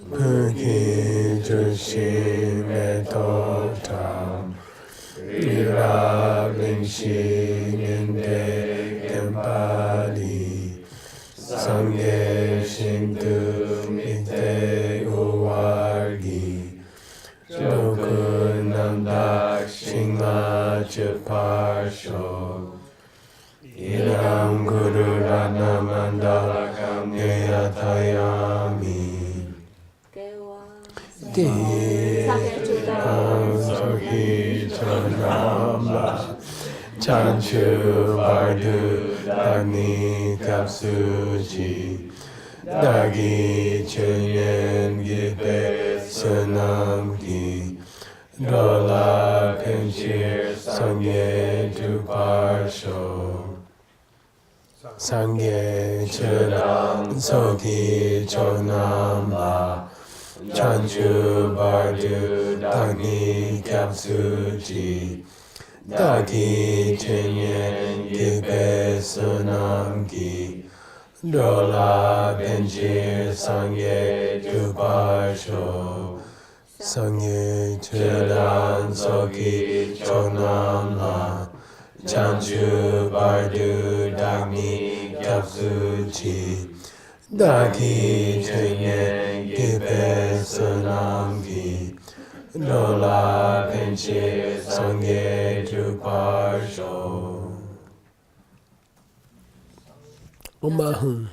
Puki Jushime Totam Irabling Shingende Tempadi Sangye Shintu Mite Uwargi Jokunamdak Shingma Chiparsho Iram Guru Ratnamandalakam Yatayami Di Sohi Chonama Chanchu Bardu Dani Kapsuchi Dagi Chunyen Gipe Sunamki Dola Pinchir Sangye Tuparsho Sangye Chunam Soki Chonamba Chanchu Bardu Dani Kapsuchi Dagi Chenyen Gibe Sunamki Dola Benjir Sangye Tuparsho Sangye Chudan Soki Chonamla Chanchu Bardu Dagni Kapsuchi Dagi Chenyen Gibe Sunamki Dola Benjir Sangye Tuparsho Umahun.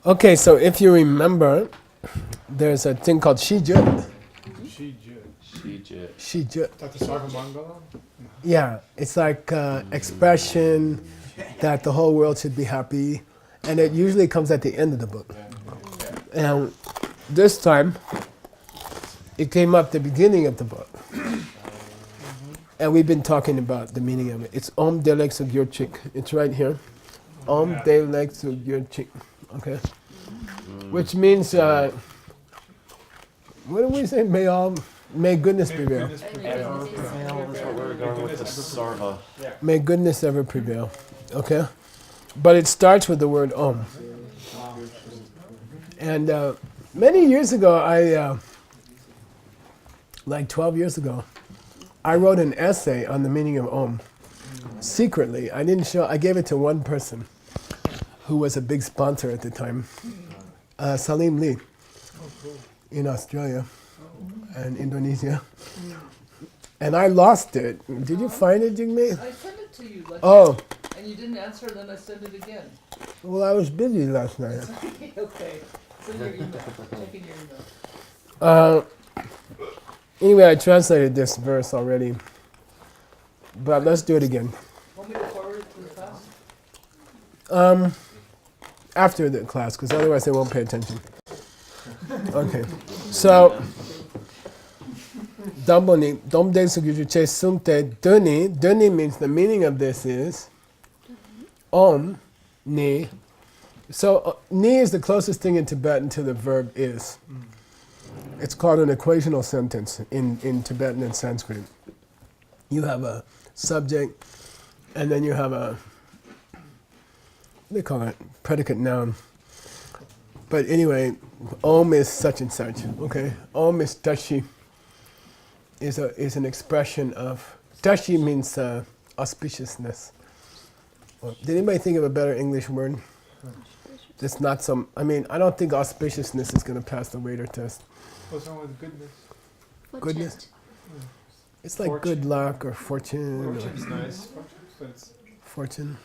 Okay, so if you remember, there's a thing called Shijut. Shijut. That's the Sarvamangala? Yeah, it's like expression that the whole world should be happy, and it usually comes at the end of the book. And this time, it came up the beginning of the book. And we've been talking about the meaning of it. It's Om Delek Sugyurchik. It's right here. Om Delek Sugyurchik. Okay? Which means, what do we say? May goodness prevail. That's what we're going with the Sarva. May goodness ever prevail. Okay? But it starts with the word Om. And many years ago, like 12 years ago, I wrote an essay on the meaning of Om. Secretly, I gave it to one person who was a big sponsor at the time, Salim Lee, in Australia and Indonesia. And I lost it. Did you find it, Jingmei? I sent it to you. And you didn't answer, then I sent it again. Well, I was busy last night. Okay. It's in your email. Checking your email. Anyway, I translated this verse already, but let's do it again. Want me to forward it to the class? After the class, because otherwise they won't pay attention. Okay, so Damboni, Domde Sugyuche Sumte Duni. Duni means the meaning of this is Om Ni. So Ni is the closest thing in Tibetan to the verb is. It's called an equational sentence in Tibetan and Sanskrit. You have a subject, and then you have a, what do they call it? Predicate noun. But anyway, Om is such and such, okay? Om is Dashi, is an expression of, Dashi means auspiciousness. Did anybody think of a better English word? It's not some, I don't think auspiciousness is going to pass the waiter test. What's wrong with goodness? Goodness? It's like good luck or fortune. Fortune's nice. Fortune.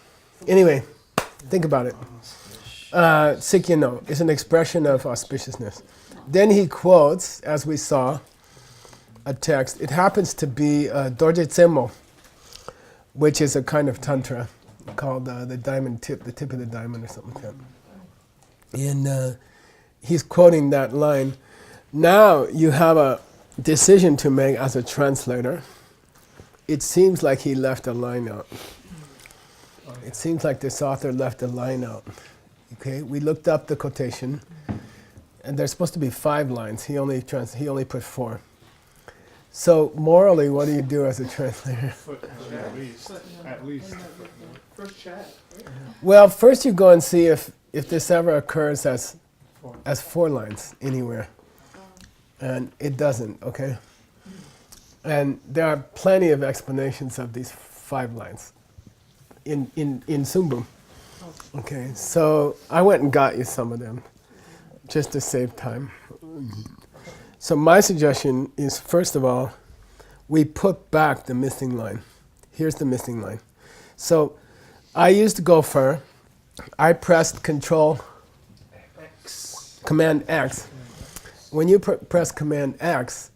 Anyway, think about it. Sikyano is an expression of auspiciousness. Then he quotes, as we saw, a text. It happens to be Dorje Tsemo, which is a kind of tantra called the diamond tip, the tip of the diamond or something like that. And he's quoting that line. Now you have a decision to make as a translator. It seems like he left a line out. It seems like this author left a line out. Okay, we looked up the quotation, and there's supposed to be 5 lines. He only put 4. So morally, what do you do as a translator? At least. First chat. Well, first you go and see if if this ever occurs as 4 lines anywhere, and it doesn't, okay? And there are plenty of explanations of these 5 lines in Sumbu. Okay, so I went and got you some of them just to save time. So my suggestion is, first of all, we put back the missing line. Here's the missing line. So I used to go for, I pressed Command X. When you press Command X,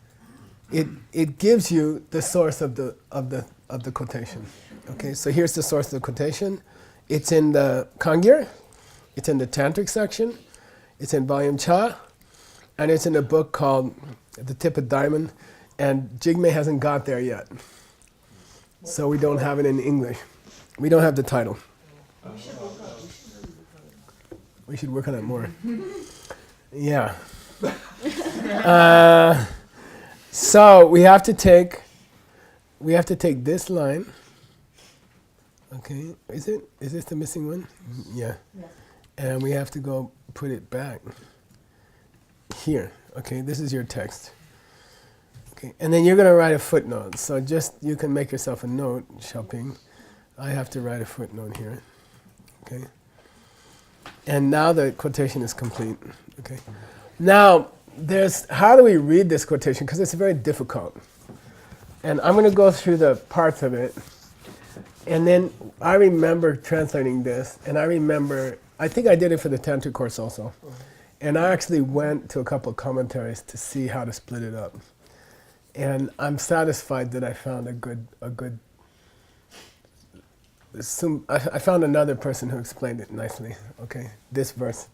it gives you the source of the quotation. Okay, so here's the source of the quotation. It's in the Kangyur, it's in the Tantric section, it's in Volume Cha, and it's in a book called The Tip of Diamond, and Jigme hasn't got there yet. So we don't have it in English. We don't have the title. We should work on it more. Yeah. So we have to take this line. Okay, is this the missing one? Yeah. Yes. And we have to go put it back here. Okay, this is your text. Okay, and then you're going to write a footnote. So just, you can make yourself a note, Xiaoping. I have to write a footnote here. Okay. And now the quotation is complete. Okay. Now, how do we read this quotation? Because it's very difficult. And I'm going to go through the parts of it. And then I remember translating this, and I think I did it for the Tantric course also. And I actually went to a couple of commentaries to see how to split it up. And I'm satisfied that I found I found another person who explained it nicely. Okay, this verse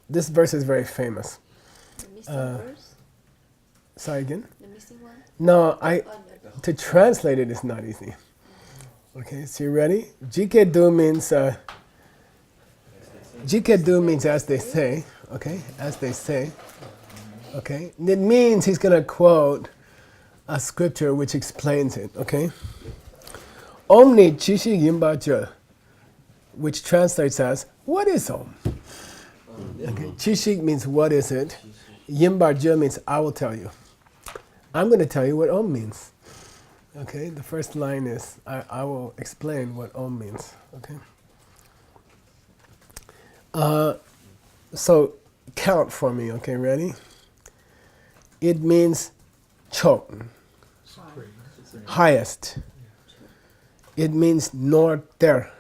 is very famous. The missing verse? Sorry again? The missing one? No, to translate it is not easy. Okay, so you ready? Jikedu means as they say. Okay, as they say. Okay, and it means he's going to quote a scripture which explains it. Okay. Omni chishi yimba je, which translates as, what is Om? Okay. Chishi means what is it? Yimba je means I will tell you. I'm going to tell you what Om means. Okay, the first line is, I will explain what Om means. Okay. So count for me. Okay, ready? It means chok, highest. It means nor there.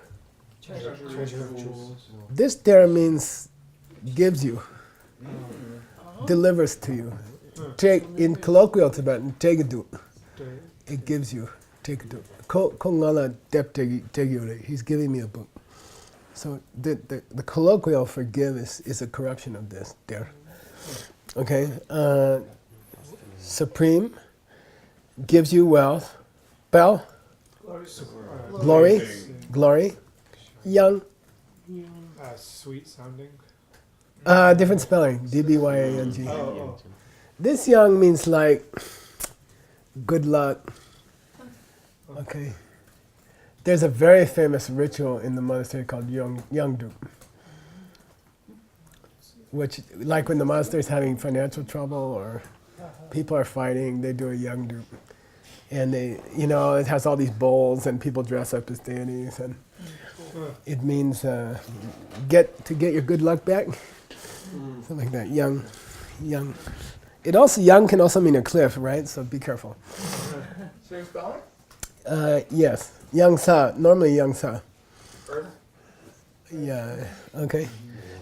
Treasure of jewels. This there means gives you, delivers to you. Take in colloquial Tibetan, tegedu. It gives you, tegedu. Kongala dep tegure. He's giving me a book. So the colloquial for give is a corruption of this there. Okay. Supreme gives you wealth. Bell. Glory, young. Sweet sounding. Different spelling, D-B-Y-A-N-G. This young means like good luck. Okay. There's a very famous ritual in the monastery called Yangdu, which, like when the monastery is having financial trouble or people are fighting, they do a Yangdu. And it has all these bowls and people dress up as deities, and it means get your good luck back, something like that. Young. Young can also mean a cliff, right? So be careful. Same spelling? Yes, Yang Sa. Normally Yang Sa. Yeah. Okay.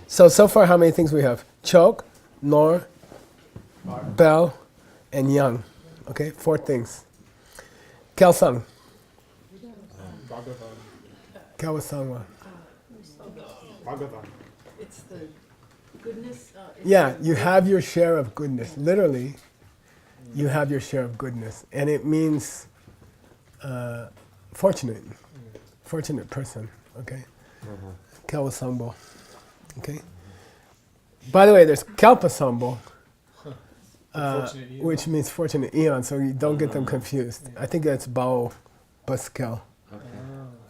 So far, how many things we have? Chok, Nor, Bell, and Yang. Okay, 4 things. Kelsang. Kawasangwa. Bhagavatam. It's the goodness. Yeah, you have your share of goodness. Literally, you have your share of goodness. And it means fortunate person. Okay? Kawasangbo. Okay? By the way, there's Kalpasangbo, which means fortunate eon, so you don't get them confused. I think that's Bao Pascal.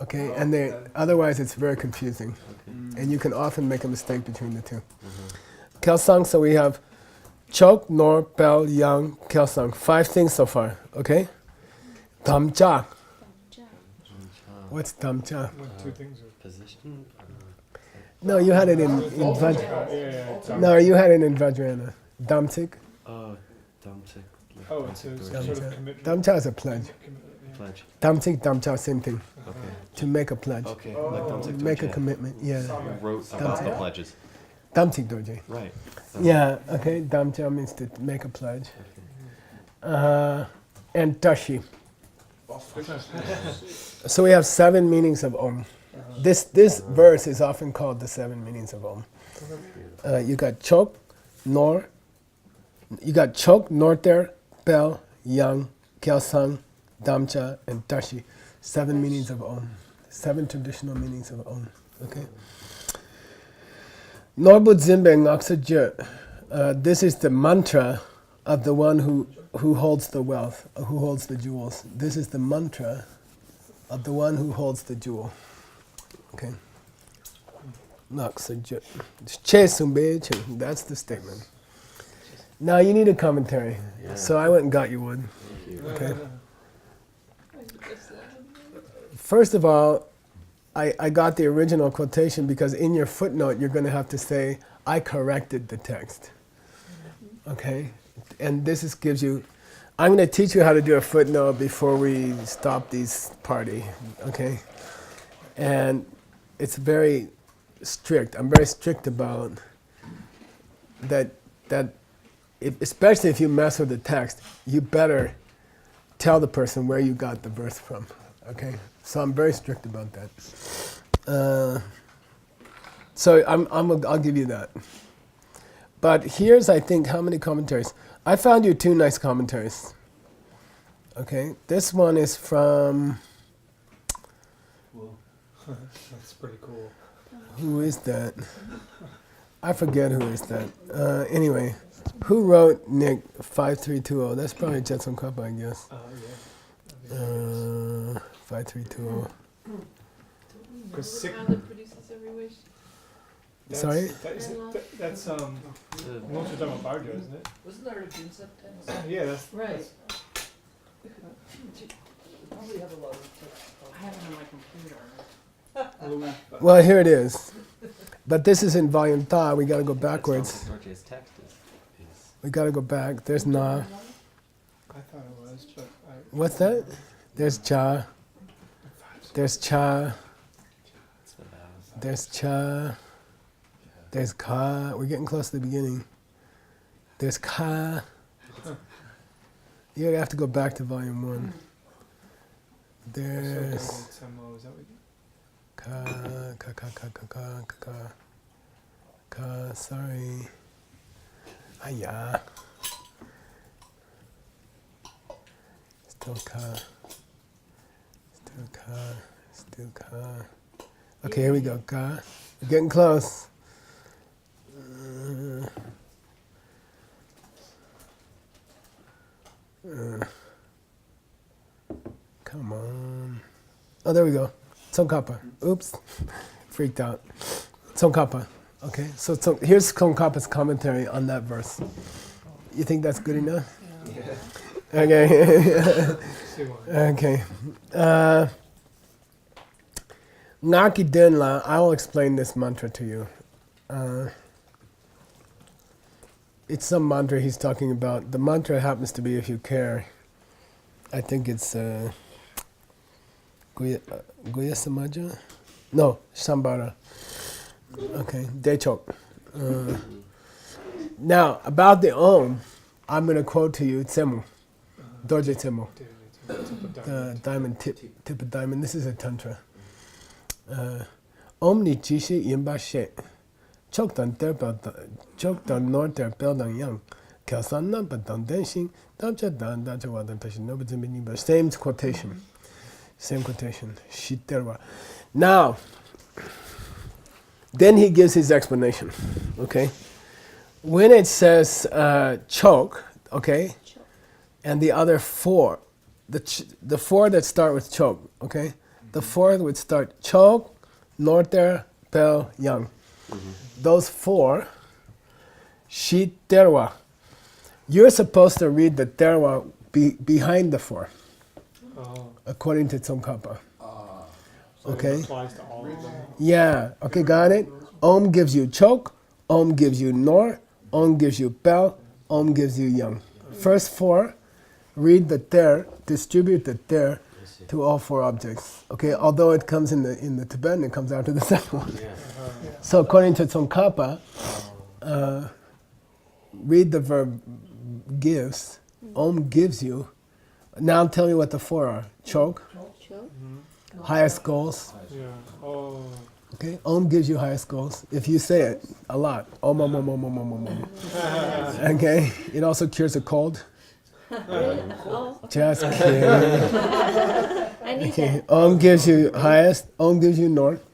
Okay, and otherwise it's very confusing. and you can often make a mistake between the two. Kelsang, so we have chok, nor, bell, yang, kelsang. 5 things so far, okay? Damja. What's damja? When two things are. Position? No, you had it in No, you had it in Vajrayana. Damtik. Oh, Damtik. Oh, it's a sort Damcha. of commitment. Damcha is a pledge. Pledge. Damtik, damcha, same thing. Okay. To make a pledge. Okay, like Damtik Make a Dorje. commitment, yeah. You wrote about the pledges. Damtik dorje. Right. Yeah, okay. Damcha means to make a pledge. And dashi. So we have 7 meanings of Om. This verse is often called the 7 meanings of Om. You got chok, nor. You got chok, norter, bell, yang, kelsang, damcha, and dashi. 7 meanings of Om. 7 traditional meanings of Om. Okay. Norbu Zimbe Ngaksa Je. This is the mantra of the one who holds the wealth, who holds the jewels. This is the mantra of the one who holds the jewel. Okay. Ngaksa Je. Che Sumbe Che. That's the statement. Now you need a commentary. Yeah. So I went and got you one. Thank you. Okay. First of all, I got the original quotation because in your footnote you're going to have to say, I corrected the text. Okay? And this gives you, I'm going to teach you how to do a footnote before we stop this party. Okay? And it's very strict. I'm very strict about that especially if you mess with the text, you better tell the person where you got the verse from. Okay? So I'm very strict about that. So I'll give you that. But here's, I think, how many commentaries? I found you 2 nice commentaries. Okay, this one is from, That's pretty cool. who is that? I forget who is that. Anyway, who wrote Nick 5320? That's probably Jetson Kappa, I guess. Yeah. 5320. Because sick. produces every wish. Sorry? That's most of the time about Barjo, isn't it? Wasn't there a June September? Yeah, that's Right. Probably have a lot of text. I have it on my computer. Louis. Well, here it is. But this is in volume Ta. We got to go backwards. Dorje's text is We got to go back. There's Na. I thought it was, but What's that? There's Cha. There's Cha. it's the vowels. There's Cha. There's Ka. We're getting close to the beginning. There's Ka. You have to go back to volume 1. There's is that what Ka. Sorry. Aya. Still Ka. Still Ka. Okay, here we go. Ka. We're getting close. Come on. Oh, there we go. Tsongkhapa. Oops. Freaked out. Tsongkhapa. Okay, so here's Tsongkhapa's commentary on that verse. You think that's good enough? Yeah. Okay. See one. Okay. Ngaki Denla, I'll explain this mantra to you. It's some mantra he's talking about. The mantra happens to be, if you care, I think it's Guya Samaja? No, Shambara. Okay, Dechok. Now, about the Om, I'm going to quote to you Tsemu, Dorje Tsemu, the diamond tip of diamond. This is a tantra. Om ni jishi yinba she, chok dan nor der bel dan yang, kelsan na ba dan denshin, damcha dan dacha wa dan tashin no but zimbi. Same quotation. Same quotation. Shiterwa. Now, then he gives his explanation. Okay? When it says choke, okay, and the other 4, the 4 that start with choke, okay, the 4th would start choke, norter, Pel, Yang. Those four, Shi Terwa. You're supposed to read the Terwa behind the four, Oh. according to Tsongkhapa. So Okay. it applies to all of them. Yeah, okay, got it? Om gives you chok, Om gives you nor, Om gives you pel, Om gives you yang. First four, read the ter, distribute the ter to all four objects. Okay, although it comes in the Tibetan, it comes out to the second one. So according to Tsongkhapa, read the verb gives, Om gives you. Now tell me what the four are. Chok, Choke. highest goals. Yeah. Oh. Okay, Om gives you highest goals. If you say it a lot, Om, Om, Om, Om, Om, Om, Om, Om. Okay, it also cures a cold. Oh, Just kidding. I need Okay, that. Om gives you highest, Om gives you north.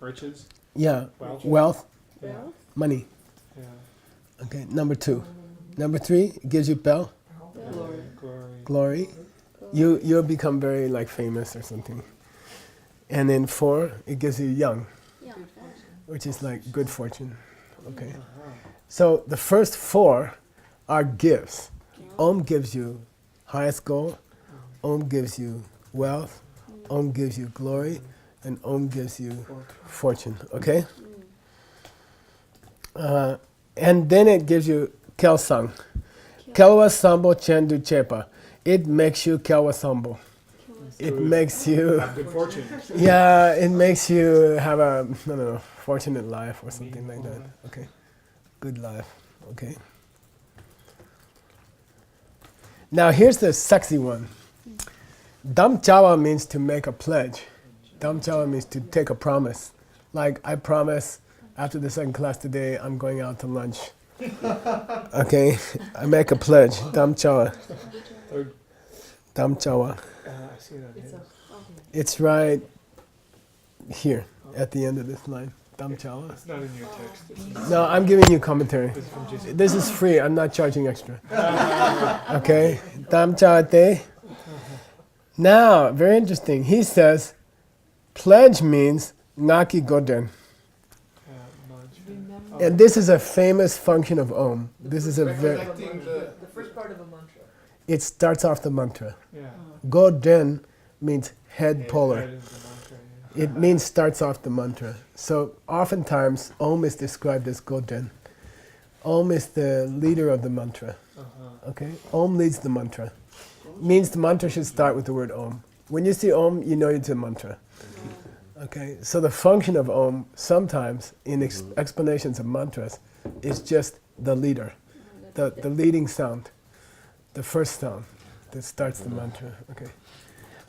Riches. Yeah, Wealth. wealth, Well, money. Yeah. Okay, number two. Number three, it gives you bell, Glory. glory. You'll become very like famous or something. And then four, it gives you young, yeah. which is like good fortune. Okay. So the first four are gifts. Om gives you highest goal, Om gives you wealth, Om gives you glory, and Om gives you fortune. Okay? And then it gives you Kelsang. Kelwa Sambo Chendu Chepa. It makes you Kelwa Sambo. It makes you, Have good fortune. yeah, it makes you have a, I don't know, fortunate life or something like that. Okay? Good life. Okay? Now here's the sexy one. Dam Chawa means to make a pledge. Dam Chawa means to take a promise. Like, I promise after the second class today, I'm going out to lunch. Okay? I make a pledge. Dam Chawa. Third. Dam Chawa. I see that. Yeah. It's right here at the end of this line. Dam Chawa. It's not in your text. It's No, I'm giving you commentary. this is from Jason. This is free. I'm not charging extra. Okay? Dam Chawa Te. Now, very interesting. He says, pledge means Naki Goden. Much. And this is a famous function of Om. This is a very, The first part of a mantra. it starts off the mantra. Yeah. Goden means head That polar. is the mantra, yeah. It means starts off the mantra. So oftentimes Om is described as Goden. Om is the leader of the mantra. Okay? Om leads the mantra. Means the mantra should start with the word Om. When you see Om, you know it's a mantra. Okay? So the function of Om sometimes in explanations of mantras is just the leader. The leading sound. The first sound that starts the mantra. Okay.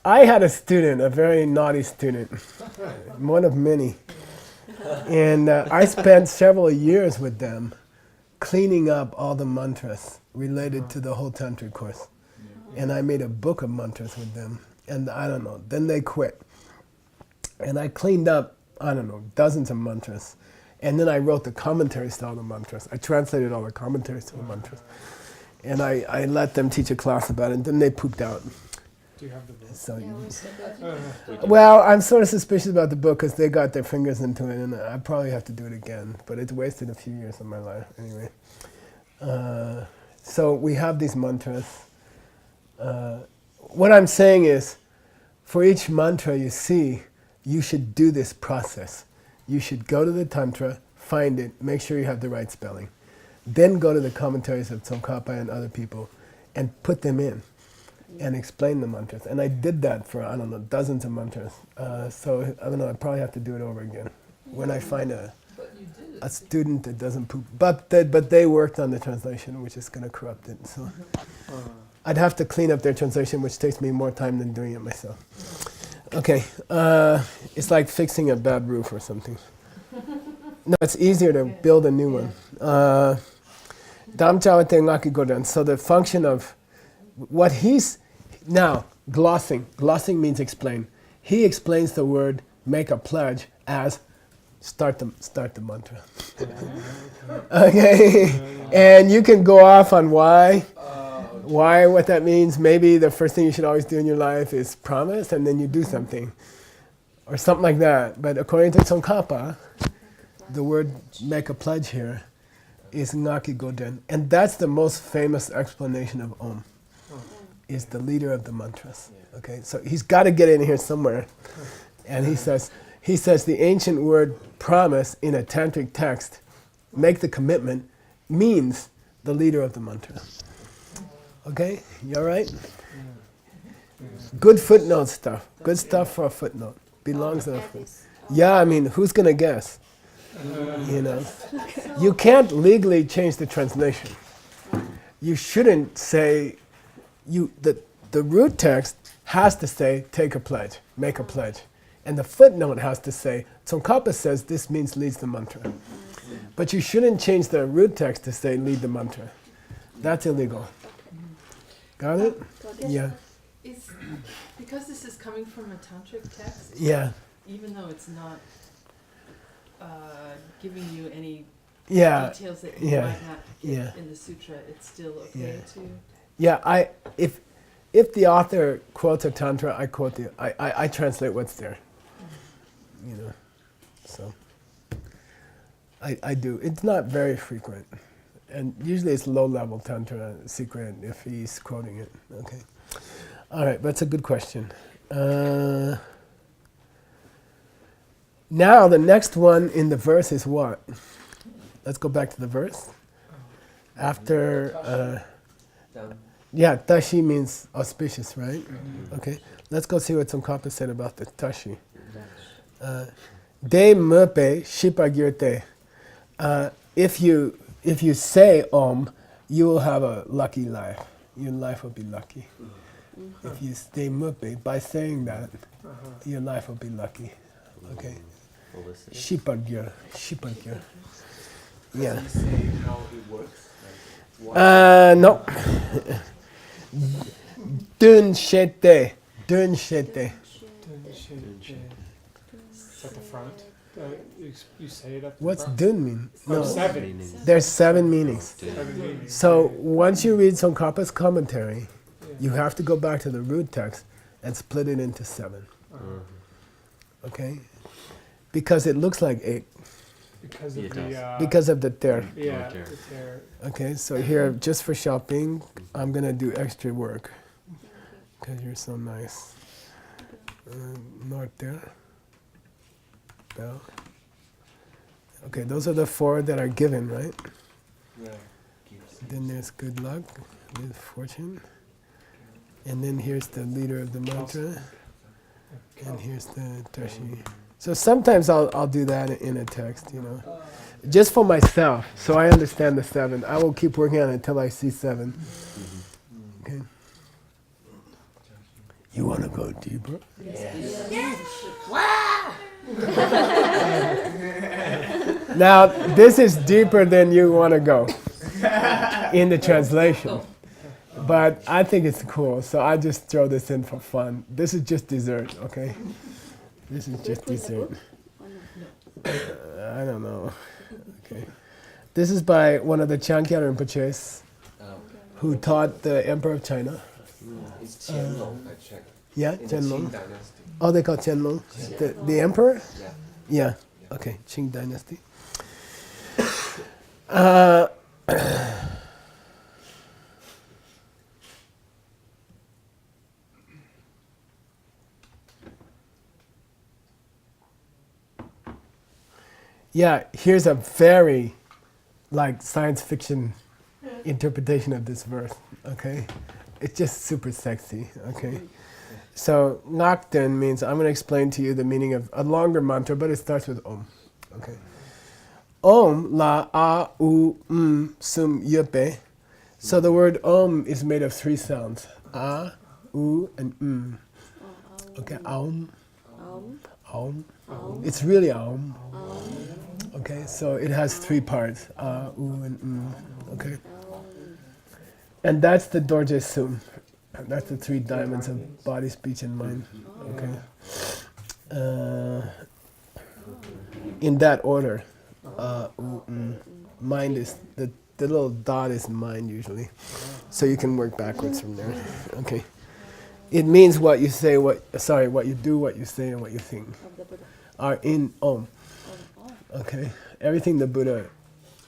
I had a student, a very naughty student, one of many. And I spent several years with them cleaning up all the mantras related to the whole Tantric course. And I made a book of mantras with them. And I don't know, then they quit. And I cleaned up, I don't know, dozens of mantras. And then I wrote the commentaries to all the mantras. I translated all the commentaries to the mantras. And I let them teach a class about it, and then they pooped out. Do you have the book? So, Yeah, what's the well, I'm sort of suspicious about the book because they got their fingers into it, and I probably have to do it again. But it's wasted a few years of my life anyway. So we have these mantras. What I'm saying is, for each mantra you see, you should do this process. You should go to the Tantra, find it, make sure you have the right spelling. Then go to the commentaries of Tsongkhapa and other people and put them in and explain the mantras. And I did that for, I don't know, dozens of mantras. So, I don't know, I probably have to do it over again when I find a student that doesn't poop. But they worked on the translation, which is going to corrupt it. So I'd have to clean up their translation, which takes me more time than doing it myself. Okay, it's like fixing a bad roof or something. No, it's easier to build a new one. Dam Chawate Ngaki Godan. So the function of what he's now glossing. Glossing means explain. He explains the word make a pledge as start the mantra. Okay, and you can go off on why, what that means. Maybe the first thing you should always do in your life is promise, and then you do something. or something like that. But according to Tsongkhapa, the word make a pledge here is Ngaki Goden. And that's the most famous explanation of Om, is the leader of the mantras. Okay, so he's got to get in here somewhere. And he says the ancient word promise in a tantric text, make the commitment, means the leader of the mantra. Okay, you all right? Good footnote stuff. Good stuff for a footnote. Belongs to a footnote. Yeah, I mean, who's gonna guess? You know, you can't legally change the translation. You shouldn't say the root text has to say take a pledge, make a pledge, and the footnote has to say Tsongkhapa says this means leads the mantra. But you shouldn't change the root text to say lead the mantra. That's illegal. Got it? Yeah. Is because this is coming from a tantric text, Yeah. even though it's not giving you any Yeah. details that you Yeah. might not get Yeah. in the sutra, it's still okay to. Yeah. If the author quotes a tantra, I quote I translate what's there. You know. So I do. It's not very frequent. And usually it's low-level tantra secret if he's quoting it. Okay. All right, that's a good question. Now the next one in the verse is what? Let's go back to the verse. After, yeah, tashi means auspicious, right? Okay. Let's go see what Tsongkhapa said about the tashi. De mepe shipagirte. If you say Om, you will have a lucky life. Your life will be lucky. If you stay mupe, by saying that, your life will be lucky. Okay. Shipagya. Yeah. Does he say how it works? Like, No. Dun shete. It's at the front. You say it at the What's front. dun mean? Oh, No. 7. There's 7 meanings. 7 meanings. So once you read Tsongkhapa's commentary, you have to go back to the root text and split it into 7. Okay? Because it looks like 8. Because of It the. Because of the ter. Yeah. Ter. The ter. Okay, so here, just for shopping, I'm gonna do extra work. Because you're so nice. North there. Bell. Okay, those are the 4 that are given, right? Yeah. Then there's good luck, good fortune. And then here's the leader of the mantra. And here's the tashi. So sometimes I'll do that in a text, you know. Just for myself, so I understand the 7. I will keep working on it until I see 7. Okay. You want to go deeper? Now, this is deeper than you want to go in the translation. But I think it's cool, so I just throw this in for fun. This is just dessert, okay? This is just dessert. I don't know. Okay. This is by one of the Chankyar Rinpoches who taught the Emperor of China. It's Qianlong, I checked. Yeah, In the Qing Qianlong. dynasty. Oh, they call Qianlong? The emperor? Yeah. Yeah. Okay, Qing dynasty. Yeah, here's a very science fiction interpretation of this verse, okay? It's just super sexy, okay? So, Ngakten means, I'm going to explain to you the meaning of a longer mantra, but it starts with Om, okay? Om, la, a, u, sum, yepe. So the word Om is made of 3 sounds, a, u, and Okay, Aum. Aum. It's really Aum. Okay, so it has 3 parts, A, U, and okay? And that's the Dorje Sum. That's the 3 diamonds of body, speech, and mind. Okay? In that order. Mind is, the little dot is mind usually. So you can work backwards from there. Okay. It means what you say, what you do, what you say, and what you think of the Buddha. are in Om. Oh. Okay? Everything the Buddha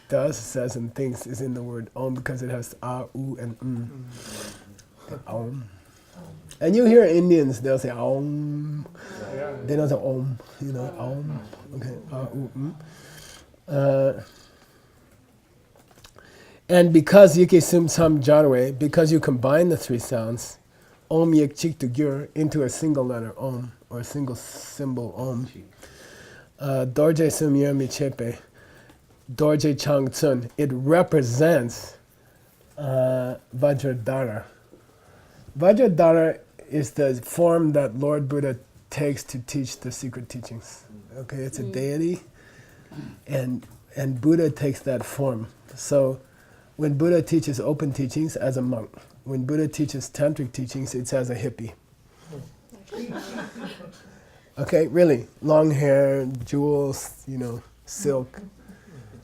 does, says, and thinks is in the word Om because it has A, U, and Om. And you hear Indians, they'll say Om. Yeah. They don't say Om, Om. Okay, A, U, And because Yike Sum Sam Jarwe, because you combine the three sounds, Om Yek Chik to Gyur, into a single letter Om, or a single symbol Om, Dorje Sum Yer Mi Chepe, Dorje Chang Tsun, it represents Vajradhara. Vajradhara is the form that Lord Buddha takes to teach the secret teachings. Okay, it's a deity, and Buddha takes that form. So when Buddha teaches open teachings, as a monk. When Buddha teaches tantric teachings, it's as a hippie. Okay, really, long hair, jewels, silk.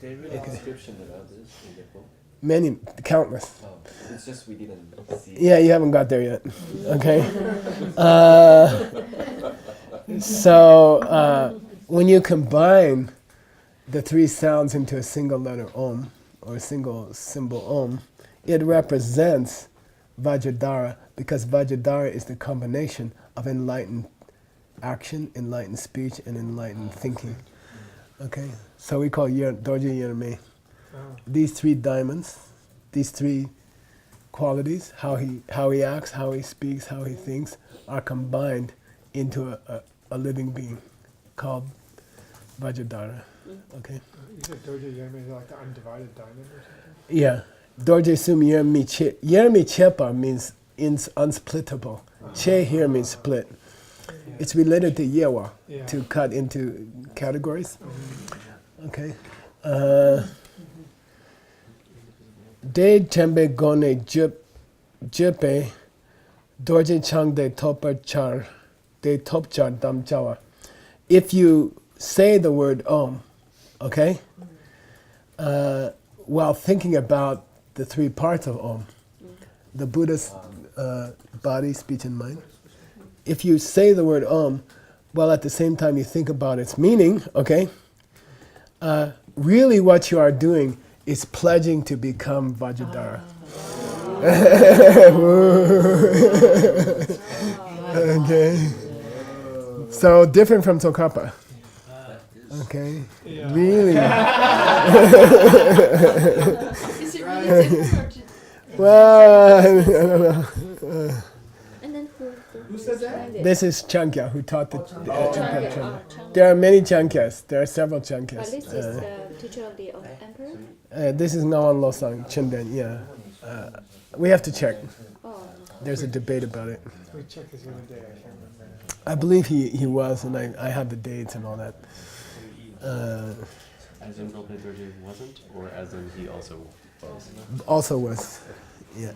Did they read a description about this in the book? Many, countless. Oh, it's just we didn't see. Yeah, you haven't got there yet. Okay. When you combine the three sounds into a single letter Om, or a single symbol Om, it represents Vajradhara, because Vajradhara is the combination of enlightened action, enlightened speech, and enlightened thinking. Okay? So we call Dorje Yerme. These three diamonds, these three qualities, how he acts, how he speaks, how he thinks, are combined into a living being called Vajradhara. Okay? You said Doja Yerme is like the undivided diamond or something? Yeah. Dorje Sum Yermi Che. Yermi Chepa means unsplittable. Che here means split. It's related to Yewa, to cut into categories. Okay. De Chembe Gone Jepe Dorje Chang de Topar Char de Top Char Dam Chawa. If you say the word Om, okay, while thinking about the three parts of Om, the Buddha's body, speech, and mind. If you say the word Om, while at the same time you think about its meaning, okay, really what you are doing is pledging to become Vajradhara. Okay. So different from Tsongkhapa. Okay. Yeah. Really. Is it really different or just Well, I don't know. And then who said that? This is Chankya who taught the Changya. Chankya. There are many Chankyas. There are several Chankyas. But this is the teacher of the emperor? This is Ngawan Losang Chindan. Yeah. We have to check. Oh. There's a debate about it. We checked this the other day, I can't remember. I believe he was, and I have the dates and all that. As in Rilke Dorje wasn't, or as in he also was? Also was. Yeah.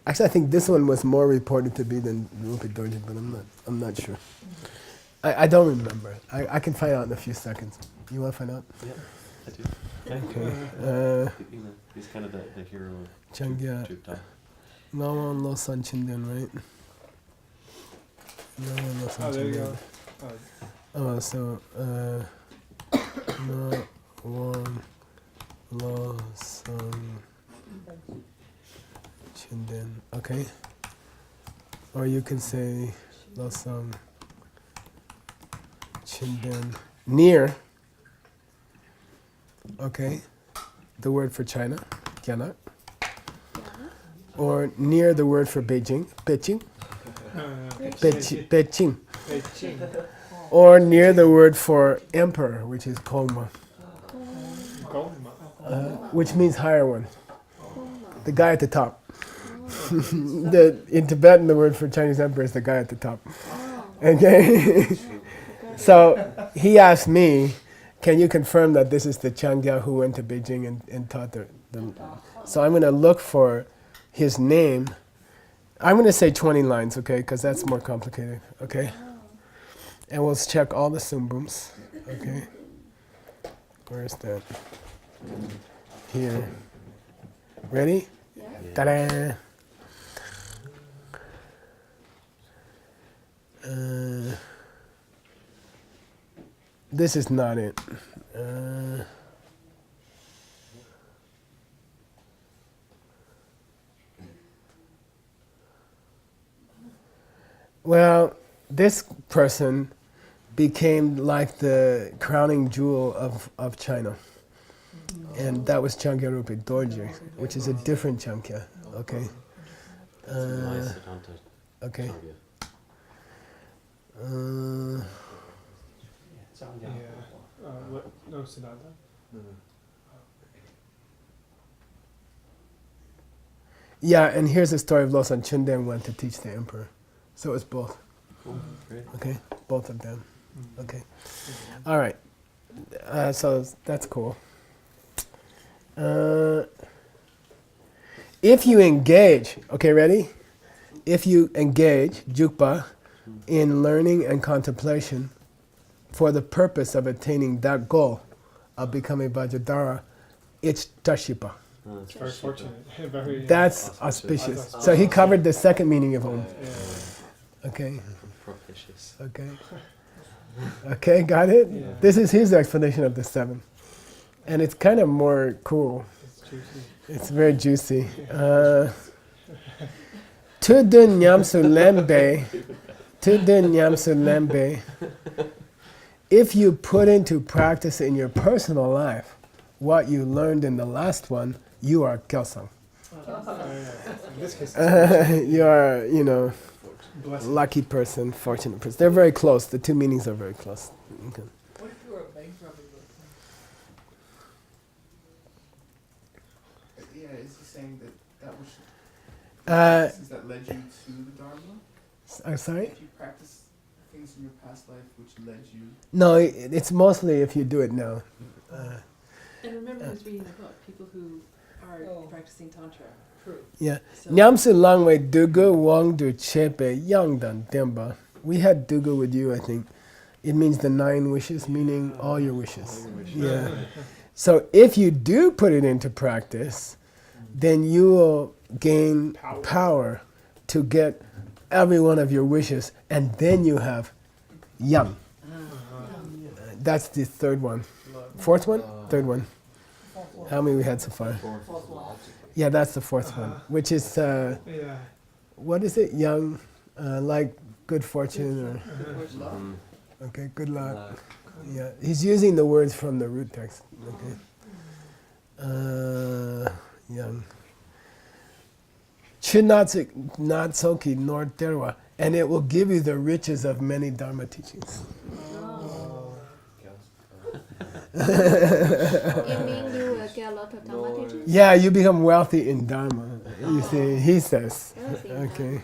Actually, I think this one was more reported to be than Rupi Dorje, but I'm not sure. I don't remember. I can find out in a few seconds. You want to find out? Yeah, I do. Okay. He's kind of the hero of Changya. Jupta. Ngawan Losang Chindan, right? Ngawan Oh, Losang there you Chindan. go. Oh, so, Ngawan Losang Chindan, okay? Or you can say Losang Chindan. Near, okay? The word for China, Gyanak. Or near the word for Beijing, Beijing. Beijing. Beijing. Or near the word for emperor, which is Koma, Goma. which means higher one. The guy at the top. In Tibetan, the word for Chinese emperor is the guy at the top. Okay? So he asked me, can you confirm that this is the Changya who went to Beijing and taught the So I'm going to look for his name. I'm going to say 20 lines, okay, because that's more complicated, okay? And we'll check all the sumbums, okay? Where is that? Here. Ready? Yeah. Ta-da! This is not it. Well, this person became like the crowning jewel of China. And that was Chankyya Rupi Dorje, which is a different Chankyya. Okay. Okay. Yeah. What? No, Siddhartha. Yeah, and here's the story of Losan Chundan went to teach the emperor. So it's both. Great. Okay, both of them. Okay. All right. So that's cool. If you engage, okay, ready? If you engage, jukpa, in learning and contemplation for the purpose of attaining that goal of becoming Vajradhara, it's tashipa. It's very fortunate. Very. That's auspicious. So he covered the second meaning of Om. Yeah. Okay. Propitious. Okay. Okay, got it? Yeah. This is his explanation of the seven. And it's kind of more cool. It's juicy. It's very juicy. Tudun Nyamsu Lembe. Tudun Nyamsu Lembe. If you put into practice in your personal life what you learned in the last one, you are Kyosang. In this case, You are, you know, blessed. lucky person, fortunate person. They're very close. The two meanings are very close. Okay. What if you were a bankrupted Yeah, is he saying that was Uh, practices that led you to the Dharma? I'm sorry? If you practice things in your past life which led you. No, it's mostly if you do it now. And remember who's reading the book, people who are practicing Tantra. True. Yeah. So, Nyamsu Langwei Dugu Wang Du Chepe Yang Dan Demba. We had Dugu with you, I think. It means the 9 wishes, meaning all your wishes. Yeah. So if you do put it into practice, then you will gain power to get every one of your wishes, and then you have Yang. That's the third one. Fourth one? Third one. How many we had so far? Yeah, that's the fourth one, which is, Yeah. what is it? Young, like good fortune or, okay, good luck. Yeah, he's using the words from the root text. Okay. Young. Chinatsuki nor terwa, and it will give you the riches of many Dharma teachings. You mean you will get a lot of Dharma teachings? Yeah, you become wealthy in Dharma. You see, he says. Wealthy in Okay.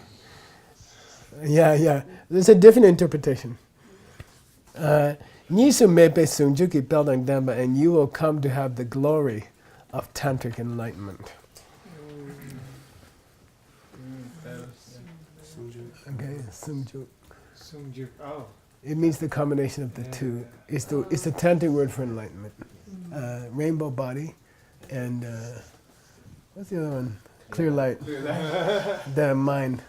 Yeah. There's a different interpretation. Nisu mepe sungjuki peldang dhamma, and you will come to have the glory of tantric enlightenment. Okay, sungjuk. Sungjuk. Oh. It means the combination of the two. It's the tantric word for enlightenment. Rainbow body, and what's the other one? Clear light. The mind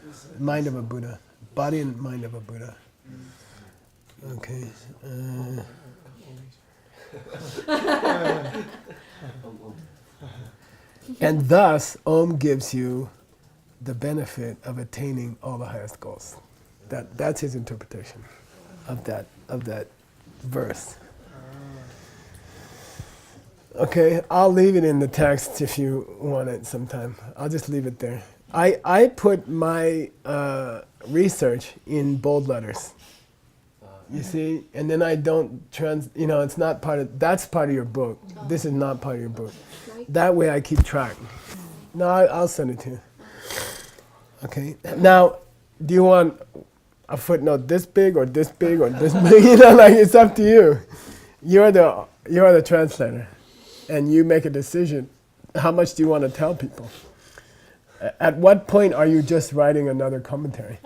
of a Buddha. Body and mind of a Buddha. Okay. And thus, Om gives you the benefit of attaining all the highest goals. That's his interpretation of that verse. Okay, I'll leave it in the text if you want it sometime. I'll just leave it there. I put my research in bold letters. You see, and then I don't it's not part of, that's part of your book. This is not part of your book. That way I keep track. No, I'll send it to you. Okay, now, do you want a footnote this big or this big or this big? It's up to you. You're the translator, and you make a decision. How much do you want to tell people? At what point are you just writing another commentary?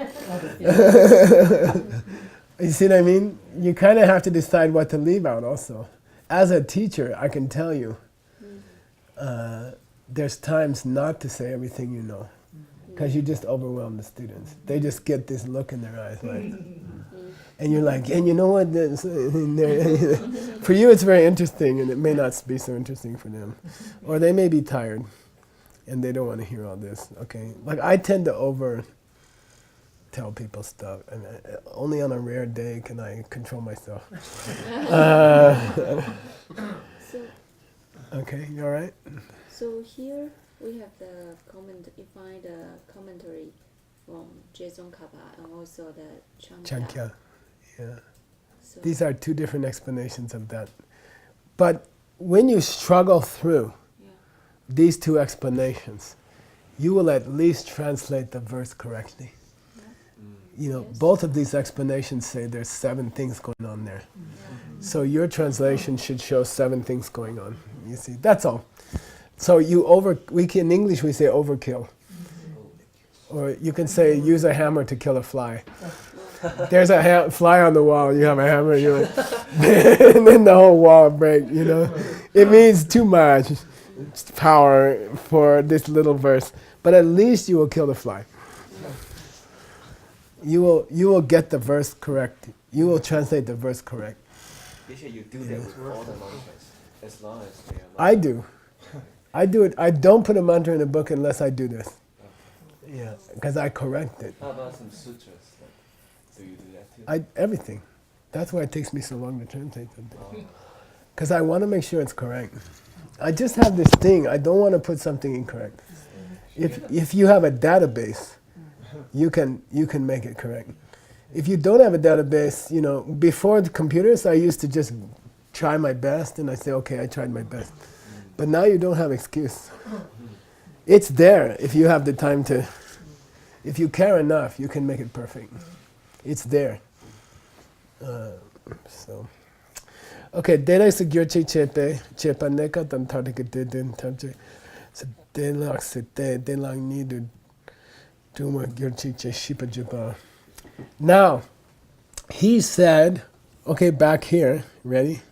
You see what I mean? You kind of have to decide what to leave out also. As a teacher, I can tell you, there's times not to say everything you know, because you just overwhelm the students. They just get this look in their eyes like, And you're like, and you know what? For you, it's very interesting, and it may not be so interesting for them. Or they may be tired, and they don't want to hear all this, okay? Like, I tend to tell people stuff, and only on a rare day can I control myself. So, Okay, you all right? so here we have the comment. You find the commentary from Jason Kappa and also the Chankya. Chankya, yeah. So, These are two different explanations of that. But when you struggle through yeah. these two explanations, you will at least translate the verse correctly. You know, Yes. both of these explanations say there's 7 things going on there. So your translation should show 7 things going on. You see, that's all. So in English we say overkill. Or you can say use a hammer to kill a fly. There's a fly on the wall, you have a hammer, you're like, and then the whole wall break, you know. It means too much power for this little verse. But at least you will kill the fly. You will get the verse correct. You will translate the verse correct. Usually you do that with all the mantras, as long as they are. I do. I do it. I don't put a mantra in a book unless I do this. Yeah, because I correct it. How about some sutras? Like, do you do that too? Everything. That's why it takes me so long to translate something. Because I want to make sure it's correct. I just have this thing. I don't want to put something incorrect. If you have a database, you can make it correct. If you don't have a database, you know, before the computers, I used to just try my best, and I say, okay, I tried my best. But now you don't have excuse. It's there if you have the time to. If you care enough, you can make it perfect. It's there. Okay, dele se gyurchi chepe chepa neka tan tartika dedin tamche se delak se delang nidu duma gyurchi che shipa jipa. Now, he said, okay, back here, ready?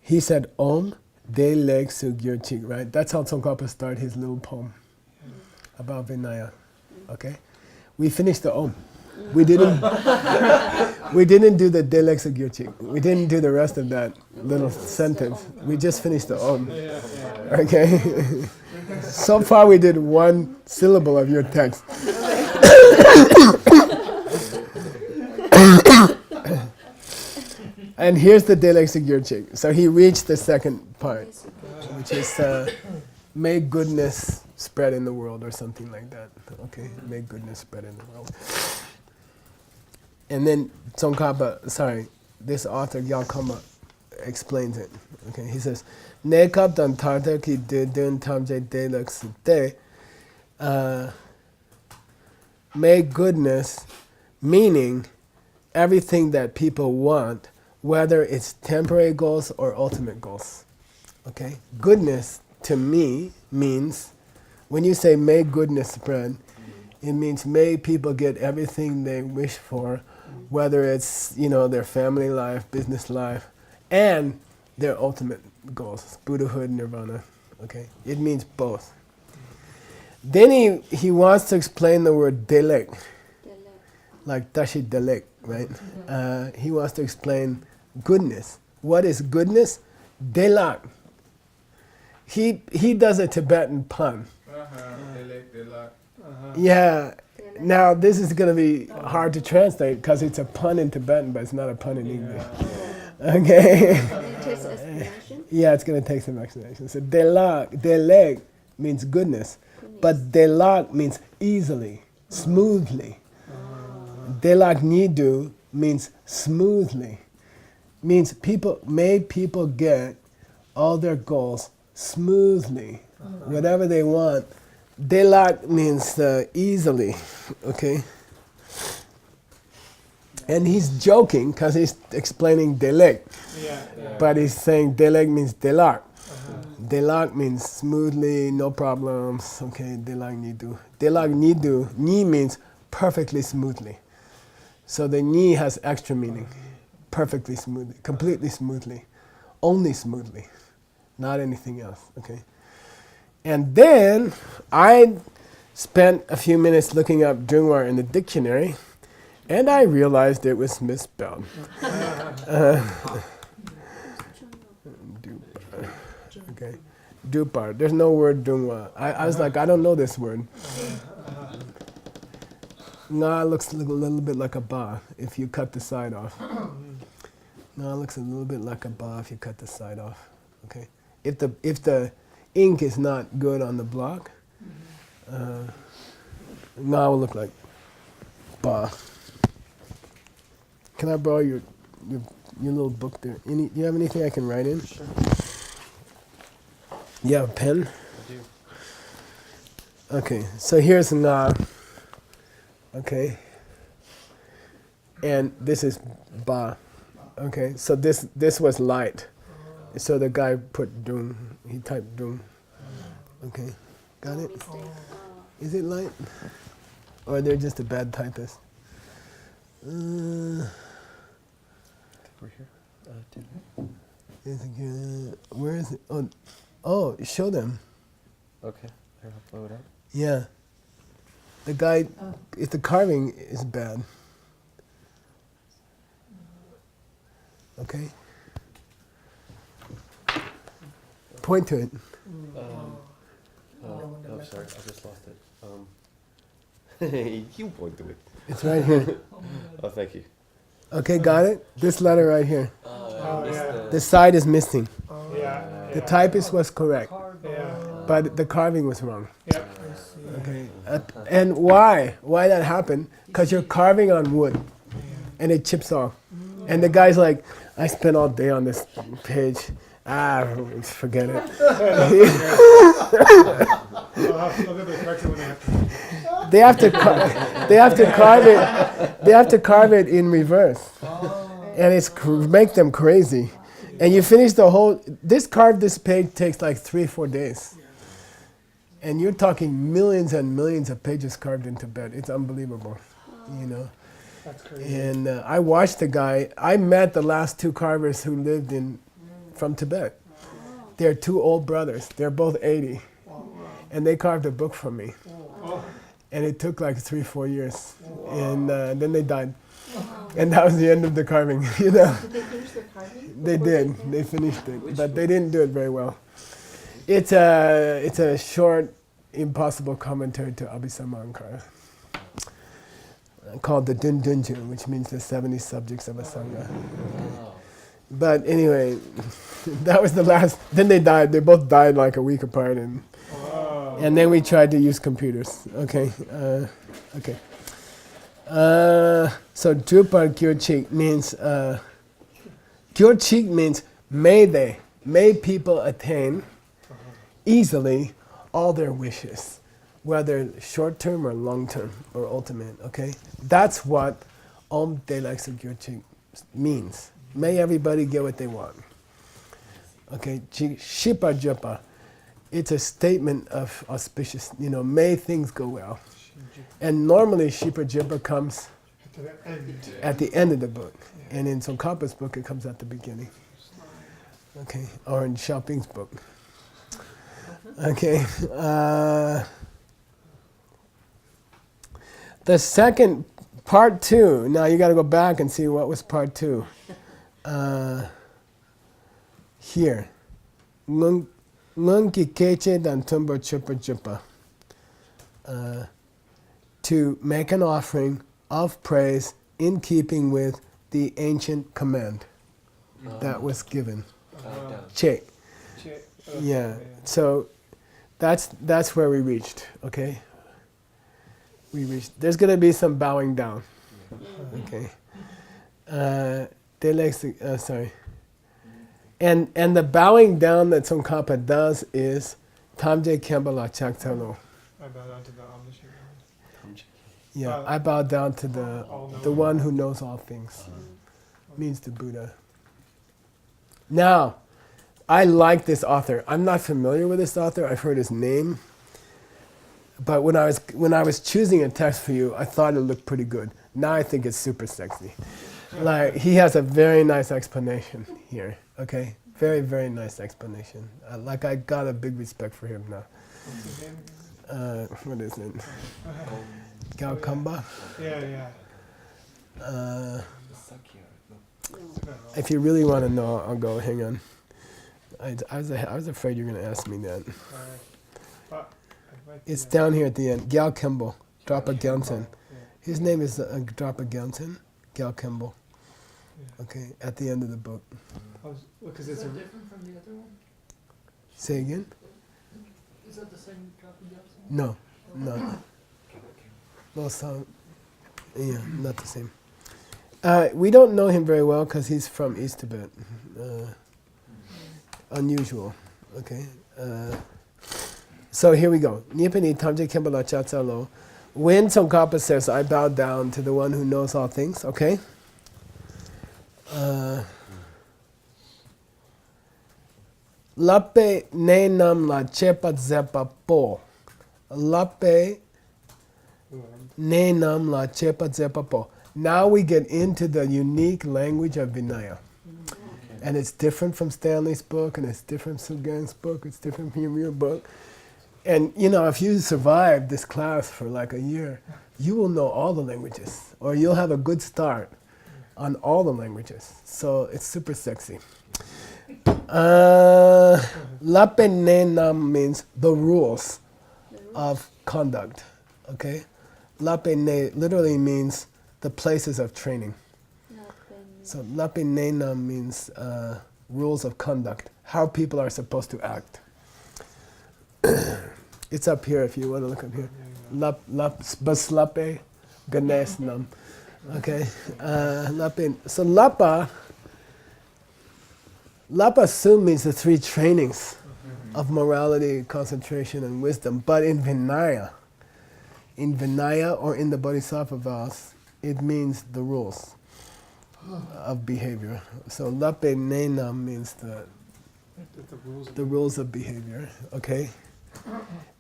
He said, Om de leg su gyurchi, right? That's how Tsongkhapa started his little poem about Vinaya. Okay? We finished the Om. We didn't do the de leg su gyurchi. We didn't do the rest of that little sentence. We just finished the Om. Okay? So far we did 1 syllable of your text. And here's the Delexic Gyurchik. So he reached the second part, which is may goodness spread in the world or something like that. Okay, may goodness spread in the world. And then Tsongkhapa, this author Gyalkama explains it. Okay, he says, Nekab dan tarta ki dun tamje Delexic may goodness, meaning everything that people want, whether it's temporary goals or ultimate goals. Okay? Goodness, to me, means, when you say may goodness spread, it means may people get everything they wish for, whether it's, you know, their family life, business life, and their ultimate goals, Buddhahood, nirvana. Okay? It means both. Then he wants to explain the word delek, like tashi delek, right? He wants to explain goodness. What is goodness? Delak. He does a Tibetan pun. Yeah. Now this is going to be hard to translate because it's a pun in Tibetan, but it's not a pun in English. Okay. It takes explanation. Yeah, it's going to take some explanation. So delek means goodness, but delak means easily, smoothly. Delak nidu means smoothly. Means people get all their goals smoothly. Whatever they want. Delak means easily. Okay? And he's joking because he's explaining delek. But he's saying delek means delak. Delak means smoothly, no problems. Okay, delak nidu. Delak nidu, ni means perfectly smoothly. So the ni has extra meaning. Perfectly smoothly, completely smoothly, only smoothly, not anything else, okay? And then I spent a few minutes looking up Drungwar in the dictionary, And I realized it was misspelled. Dupar. Okay. Dupar. There's no word dungwa. I was like, I don't know this word. Nga looks a little bit like a ba if you cut the side off. Nga looks a little bit like a ba if you cut the side off. Okay. If the ink is not good on the block, Nga will look like ba. Can I borrow your little book there? Do you have anything I can write in? Sure. You have a pen? I do. Okay, so here's Nga. Okay. And this is Ba. Okay, so this was light. So the guy put Dung. He typed Dung. Okay, got it? Is it light? Or they're just a bad typist? We're here. Where is it? Oh, show them. Okay. Here, I'll blow it up. Yeah. The guy, if the carving is bad. Okay. Point to it. Oh, sorry. I just lost it. You point to it. It's right here. Oh, thank you. Okay, got it? This letter right here. Oh, yeah. The side is missing. Yeah. The typist was correct, Yeah. but the carving was wrong. Yeah. Okay. And why? Why that happened? Because you're carving on wood, and it chips off. And the guy's like, I spent all day on this page. Forget it. I'll get the correction when I have to. They have to carve it. They have to carve it in reverse, and make them crazy. And you finish the whole. This page takes like 3-4 days, and you're talking millions and millions of pages carved in Tibet. It's unbelievable, you know. That's crazy. And I watched the guy. I met the last two carvers who lived from Tibet. They're two old brothers. They're both 80, and they carved a book for me. And it took like 3-4 years, and then they died, and that was the end of the carving. You know, Did they finish the carving? they did. They finished it, but they didn't do it very well. It's a short, impossible commentary to Abhisamankara called the Dundunju, which means the 70 subjects of a sangha. But anyway, that was the last. Then they died. They both died like a week apart, and then we tried to use computers. Okay, okay. So Drupal Gyurchik means Gyurchik means may people attain easily all their wishes, whether short term or long term or ultimate. Okay, that's what Om Delaksa Gyurchik means. May everybody get what they want. Okay, Shipa Japa. It's a statement of auspicious, may things go well. And normally Shipa Japa comes at the end of the book. And in Tsongkhapa's book, it comes at the beginning. Okay, or in Xiaoping's book. Okay. The second, part 2, now you got to go back and see what was part 2. Here. Ngunki keche dan tumbo chupa chupa. To make an offering of praise in keeping with the ancient command that was given. Che. Yeah. So that's where we reached. Okay. We reached. There's going to be some bowing down. Okay. Sorry. And the bowing down that Tsongkhapa does is Tamje Kembala Chaktalo. I bow down to the omniscient. Yeah, I bow down to the one who knows all things. Means the Buddha. Now, I like this author. I'm not familiar with this author. I've heard his name. But when I was choosing a text for you, I thought it looked pretty good. Now I think it's super sexy. Like, he has a very nice explanation here. Okay, very, very nice explanation. I got a big respect for him now. What is it? Gaukamba? Yeah, yeah. No. If you really want to know, I'll go. Hang on. I was afraid you were going to ask me that. It's down here at the end. Gal Kimball, Drapa Gelton. His name is Drapa Gelton, Gal Kimball. Okay, at the end of the book. Because Is it's that a different from the other one? Say again? Is that the same copy Johnson? No, no. No, so, yeah, not the same. We don't know him very well because he's from East Tibet. Unusual, okay? So here we go. Nipani Tamje Kimbala Chatsalo. When Tsongkhapa says, I bow down to the one who knows all things, okay? Lape ne nam la chepa zepa po. Lape ne nam la chepa zepa po. Now we get into the unique language of Vinaya. And it's different from Stanley's book, and it's different from Sugang's book, it's different from your book. And you know, if you survive this class for like a year, you will know all the languages, or you'll have a good start on all the languages. So it's super sexy. Lape ne nam means the rules of conduct. Okay? Lape ne literally means the places of training. So lape ne nam means rules of conduct, how people are supposed to act. It's up here if you want to look up here. Baslape Ganesh nam. Okay? Lape. So lapa sum means the three trainings of morality, concentration, and wisdom. But in Vinaya or in the Bodhisattva vows, it means the rules of behavior. So lape nena means the rules of behavior. Okay.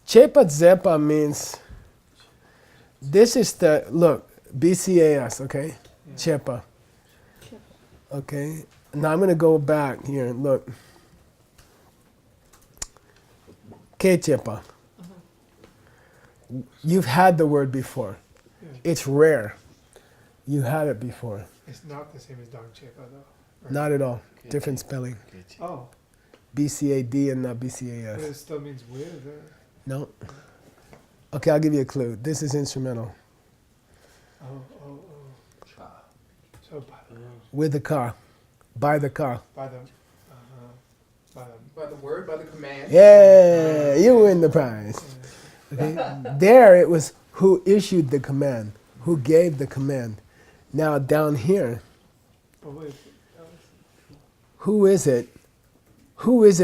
Chepa zepa means this is the look BCAS. Okay. Chepa. Okay. Now I'm going to go back here and look. Kechepa. You've had the word before. It's rare. You had it before. It's not the same as Dong Chepa though. Not at all. Different spelling. Oh, BCAD and not but BCAS. it still means with. No. Okay, I'll give you a clue. This is instrumental. Oh. So With the car. By the car. by the By the word, by the command. Yeah, you win the prize. Okay. There it was who issued the command, who gave the command. Now down here, but wait, who is it who is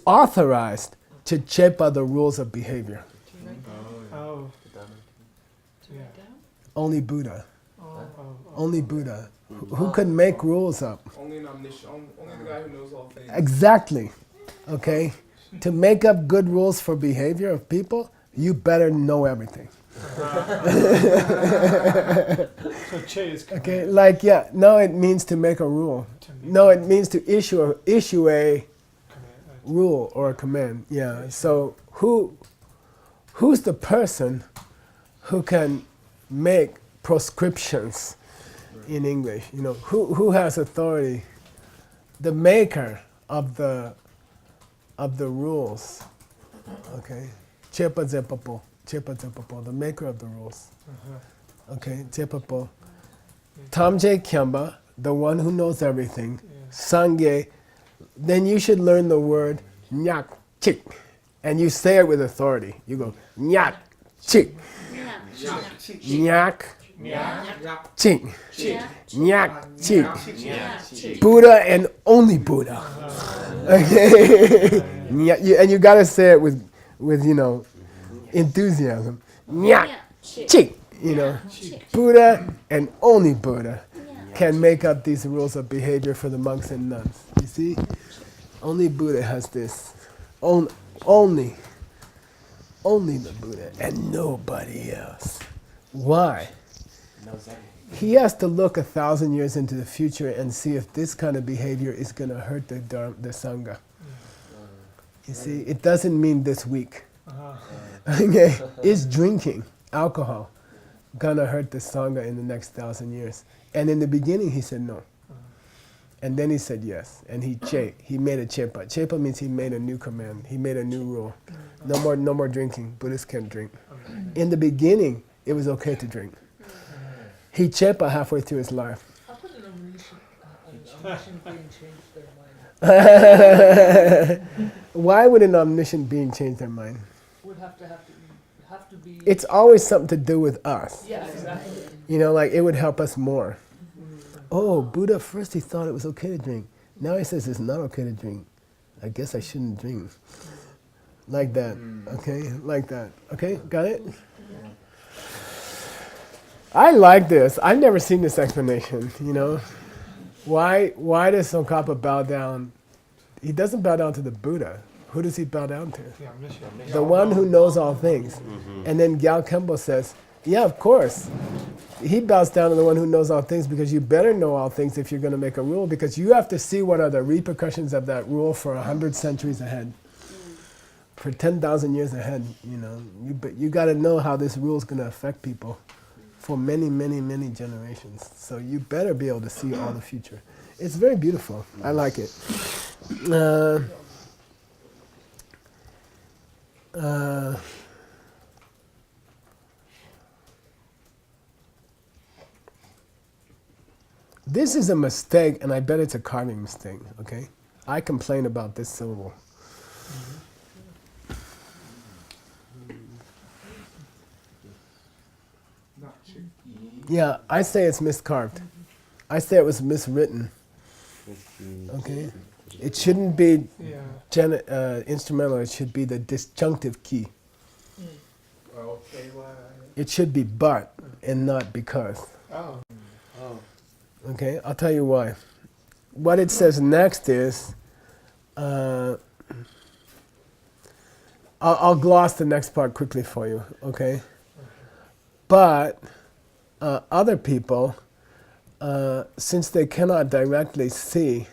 authorized to chepa the rules of behavior? To write down? oh, To yeah. write down? Only Buddha. Oh. Only Buddha. Who could make rules up? Only an omniscient, only the guy who knows all things. Exactly. Okay? To make up good rules for behavior of people, you better know everything. So Che is Okay? Like, yeah, no, it means to make a rule. No, it means to issue a command. rule or a command. Yeah. So who's the person who can make prescriptions in English? You know, who has authority? The maker of the rules. Okay. Chepa zepapo. Chepa zepapo, the maker of the rules. Okay, zepapo. Tamje Kyamba, the one who knows everything. Sangye, then you should learn the word nyak chik. And you say it with authority. You go nyak chik. Nyak chik. Nyak chik. Buddha and only Buddha. Okay. And you gotta say it with enthusiasm. Nyak chik. Buddha and only Buddha can make up these rules of behavior for the monks and nuns. You see? Only Buddha has this. Only the Buddha and nobody else. Why? He has to look 1,000 years into the future and see if this kind of behavior is going to hurt the Sangha. You see, it doesn't mean this week. Okay? Is drinking alcohol gonna hurt the Sangha in the next 1,000 years? And in the beginning he said no. And then he said yes. And he made a chepa. Chepa means he made a new command. He made a new rule. No more drinking. Buddhists can't drink. In the beginning, it was okay to drink. He chepa halfway through his life. How could an omniscient being change their mind? Why would an omniscient being change their mind? Would have to be. It's always something to do with us. Yeah, exactly. You know, like it would help us more. Oh, Buddha, first he thought it was okay to drink. Now he says it's not okay to drink. I guess I shouldn't drink. Like that, okay? Like that. Okay, got it? I like this. I've never seen this explanation, you know? Why does Tsongkhapa bow down? He doesn't bow down to the Buddha. Who does he bow down to? Yeah, omniscient. The one who knows all things. And then Gyal Kempo says, yeah, of course. He bows down to the one who knows all things because you better know all things if you're going to make a rule, because you have to see what are the repercussions of that rule for 100 centuries ahead. For 10,000 years ahead, you know. You got to know how this rule is going to affect people for many, many, many generations. So you better be able to see all the future. It's very beautiful. I like it. This is a mistake, and I bet it's a carving mistake, okay? I complain about this syllable. Yeah, I say it's miscarved. I say it was miswritten. Okay? It shouldn't be instrumental, it should be the disjunctive key. It should be but and not because. Okay, I'll tell you why. What it says next is, I'll gloss the next part quickly for you, okay? But other people, since they cannot directly see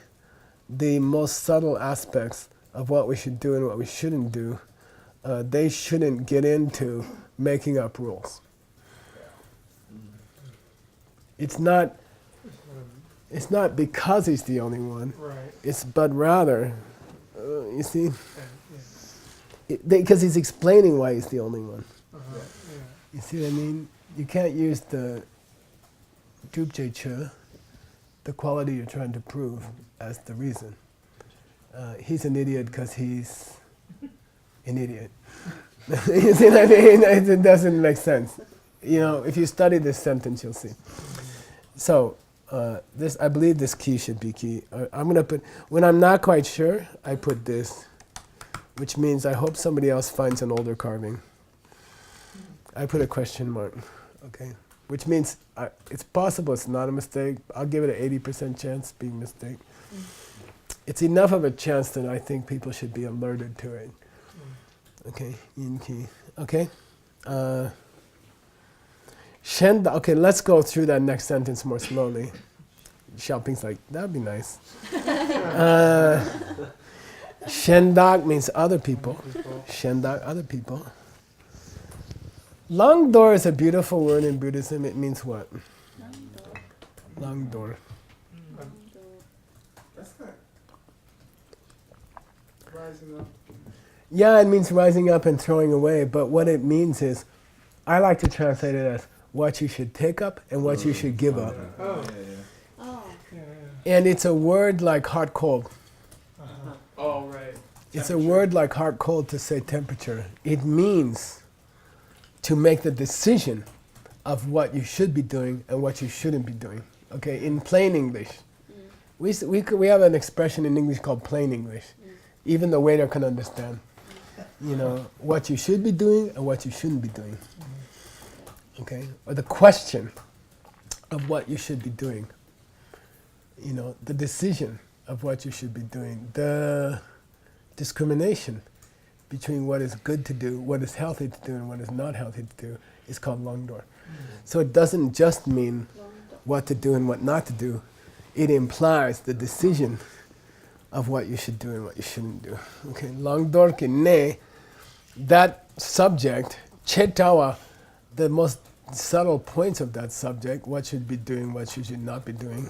the most subtle aspects of what we should do and what we shouldn't do, they shouldn't get into making up rules. It's not because he's the only one. Right. But rather, you see, because he's explaining why he's the only one. You see what I mean? You can't use the Dubje Che, the quality you're trying to prove, as the reason. He's an idiot because he's an idiot. You see what I mean? It doesn't make sense. You know, if you study this sentence, you'll see. So, I believe this key should be key. I'm going to put, when I'm not quite sure, I put this, which means I hope somebody else finds an older carving. I put a question mark, okay? Which means it's possible it's not a mistake. I'll give it an 80% chance being a mistake. It's enough of a chance that I think people should be alerted to it. Okay, yin ki. Okay? Okay, let's go through that next sentence more slowly. Xiaoping's like, that'd be nice. Shendak means other people. Shendak, other people. Langdor is a beautiful word in Buddhism. It means what? Langdor. That's not rising up. Yeah, it means rising up and throwing away, but what it means is, I like to translate it as what you should take up and what you should give up. Oh. Oh, And it's a word like hot cold. Oh, right. It's a word like hot cold to say temperature. It means to make the decision of what you should be doing and what you shouldn't be doing. Okay, in plain English. We have an expression in English called plain English. Even the waiter can understand. You know, what you should be doing and what you shouldn't be doing. Okay? Or the question of what you should be doing. You know, the decision of what you should be doing. The discrimination between what is good to do, what is healthy to do, and what is not healthy to do is called longdor. So it doesn't just mean what to do and what not to do. It implies the decision of what you should do and what you shouldn't do. Okay, longdor ke ne, that subject, chetawa, the most subtle points of that subject, what should be doing, what should you not be doing.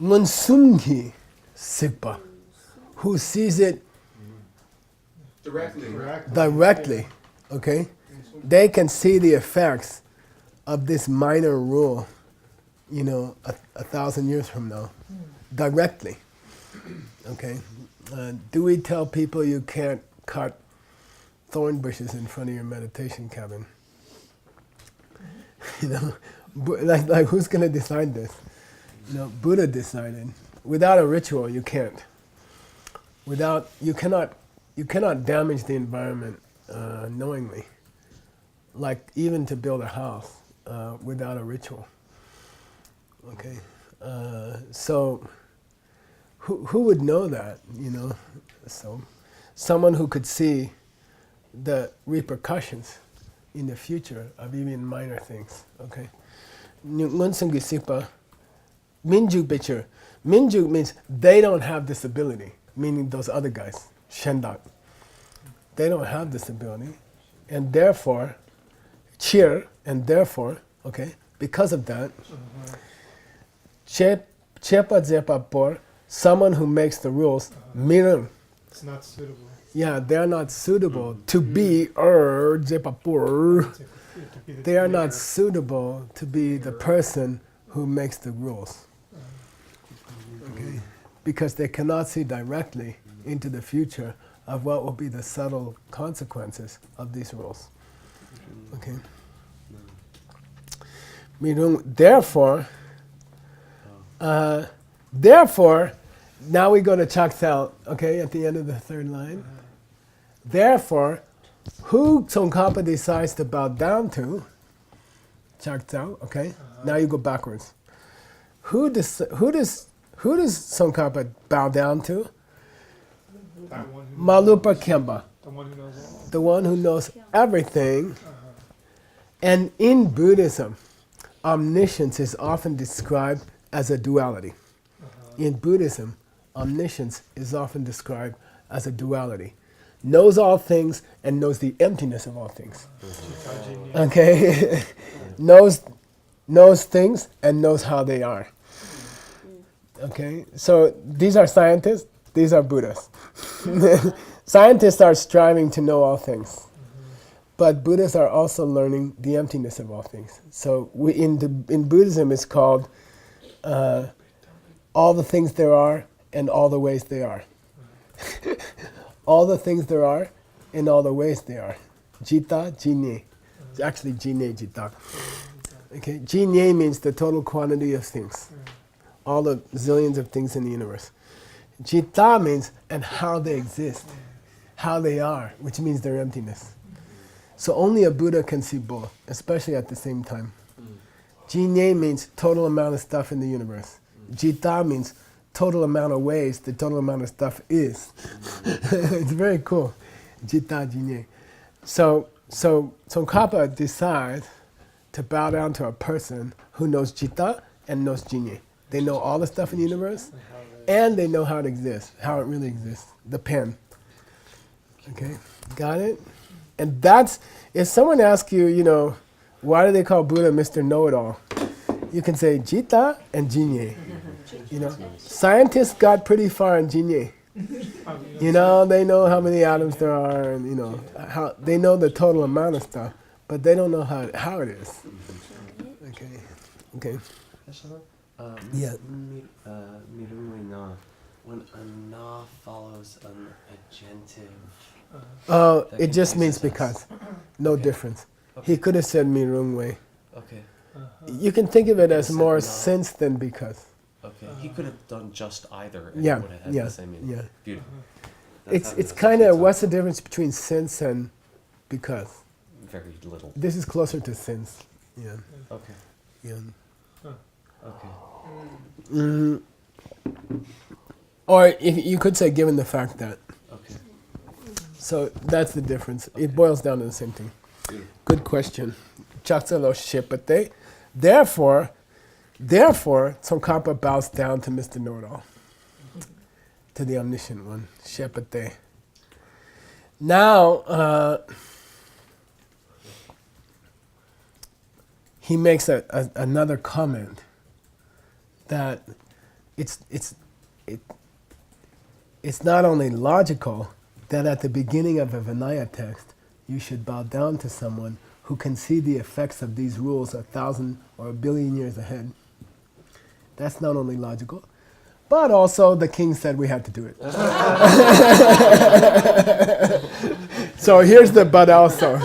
Ngun sumki sikpa, who sees it directly, okay? They can see the effects of this minor rule, you know, 1,000 years from now, directly, okay? Do we tell people you can't cut thorn bushes in front of your meditation cabin? You know, like who's going to decide this? You know, Buddha decided. Without a ritual, you can't. You cannot damage the environment knowingly. Like even to build a house without a ritual. Okay, so who would know that? You know, so someone who could see the repercussions in the future of even minor things. Okay, Ngunsungi Sipa, Minju Bichur. Minju means they don't have this ability, meaning those other guys, Shendak. They don't have this ability, and therefore, cheer, and therefore, okay, because of that, Chepa Zepa Por, someone who makes the rules, Mirung. It's not suitable. Yeah, they're not suitable to be Zepa Por. To be the They are not leader. suitable to be the person who makes the rules. Okay? Because they cannot see directly into the future of what will be the subtle consequences of these rules. Okay? Therefore, now we go to Chaktsal, okay, at the end of the third line. Therefore, who Tsongkhapa decides to bow down to, Chaktsal, okay? Now you go backwards. Who does Tsongkhapa bow down to? That one who Malupa knows, Kemba, the one who knows all. the one who knows everything. And in Buddhism, omniscience is often described as a duality. In Buddhism, omniscience is often described as a duality. Knows all things and knows the emptiness of all things. Okay? knows things and knows how they are. Okay? So these are scientists, these are Buddhists. Scientists are striving to know all things. But Buddhists are also learning the emptiness of all things. So in Buddhism it's called all the things there are and all the ways they are. All the things there are and all the ways they are. Jita, Jinye. It's actually Jinye, Jita. Okay, Jinye means the total quantity of things. All the zillions of things in the universe. Jita means and how they exist. How they are, which means their emptiness. So only a Buddha can see both, especially at the same time. Jinye means total amount of stuff in the universe. Jita means total amount of ways the total amount of stuff is. It's very cool. Jita Jinye. So Tsongkhapa decides to bow down to a person who knows Jita and knows Jinye. They know all the stuff in the universe and they know how it exists, how it really exists. The pen. Okay, got it? And that's, if someone asks you, you know, why do they call Buddha Mr. Know-it-all? You can say Jita and Jinye. You know, scientists got pretty far in Jinye. You know, they know how many atoms there are, and you know, how they know the total amount of stuff, but they don't know how it is. Okay. Yeah. Mirumui na, when a na follows an agentive. Oh, that it can just be means success. because. No Okay. difference. Okay. He could have said Mirungwei. Okay. You can think of it as He said more no. since than because. Okay. He could have done just either, and Yeah, it would have had yeah, the same meaning. yeah. Beautiful. It's kind of, what's the difference between since and because? Very little. This is closer to since. Yeah. Okay. Yeah. Okay. Mm. Or if you could say, given the fact that. Okay. So that's the difference. It boils down to the same thing. Good question. Chaksalo Shepate. Therefore, Tsongkhapa bows down to Mr. Know-it-all, to the omniscient one, Shepate. Now, he makes another comment that it's not only logical that at the beginning of a Vinaya text you should bow down to someone who can see the effects of these rules 1,000 or 1,000,000,000 years ahead. That's not only logical, but also the king said we had to do it. So here's the but also.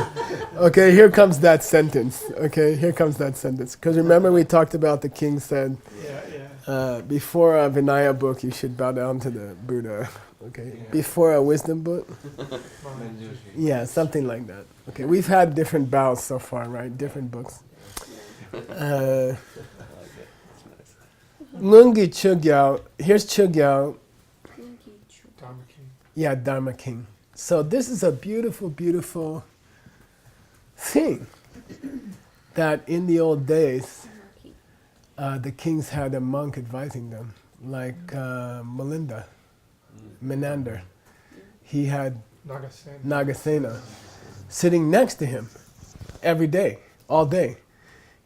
Okay, here comes that sentence. Okay, here comes that sentence. Because remember we talked about the king said, before a Vinaya book you should bow down to the Buddha. Okay, before a wisdom book. Yeah, something like that. Okay, we've had different bows so far, right? Different books. Ngungi Chugyao, here's Chugyao. Dharma King. Yeah, Dharma King. So this is a beautiful, beautiful thing that in the old days, the kings had a monk advising them, like Menander. He had Nagasena sitting next to him every day, all day,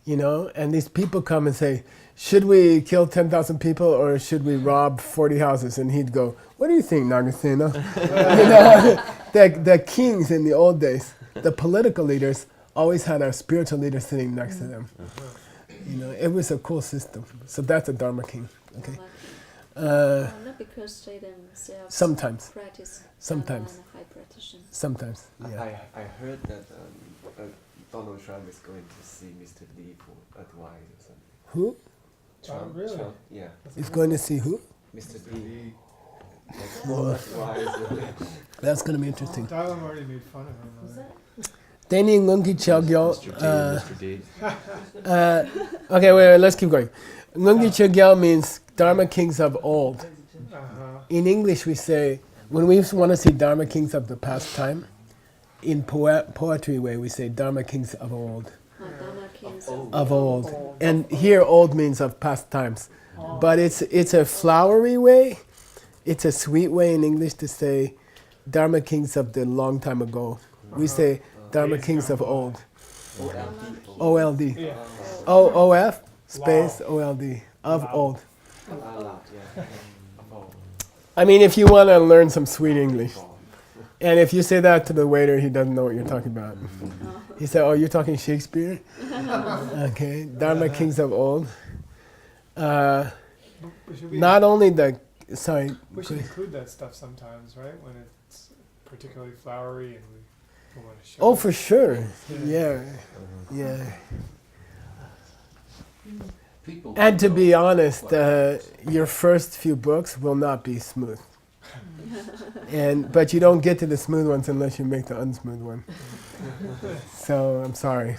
you know, and these people come and say, should we kill 10,000 people or should we rob 40 houses? And he'd go, what do you think, Nagasena? You know, the kings in the old days, the political leaders, always had a spiritual leader sitting next to them. You know, it was a cool system. So that's a Dharma king. Okay. Not because they themselves Sometimes. practice Sometimes. high practitioner. Sometimes. Yeah. I heard that Donald Trump is going to see Mr. Lee for advice or something. Who Really? Trump, yeah. is going to see who? Mr. Lee. Like more advice. That's going to be interesting. Dalai Lama already made fun of him. Deni Ngungi Chogyal. Mr. D. Okay, wait, let's keep going. Ngungi Chogyal means Dharma kings of old. In English, we say, when we want to see Dharma kings of the past time, in poetry way, we say Dharma kings of old. Dharma kings Of old. And here, old means of past times. But it's a flowery way, it's a sweet way in English to say Dharma kings of the long time ago. We say Dharma kings of old. OLD. Yeah. OOF space OLD. Of old. I mean, if you want to learn some sweet English, and if you say that to the waiter, he doesn't know what you're talking about. He said, oh, you're talking Shakespeare? Okay, Dharma kings of old. Not only the, sorry. We should include that stuff sometimes, right? When it's particularly flowery and we want to show. Oh, for sure. Yeah, yeah. And to be honest, your first few books will not be smooth. But you don't get to the smooth ones unless you make the unsmooth one. So I'm sorry.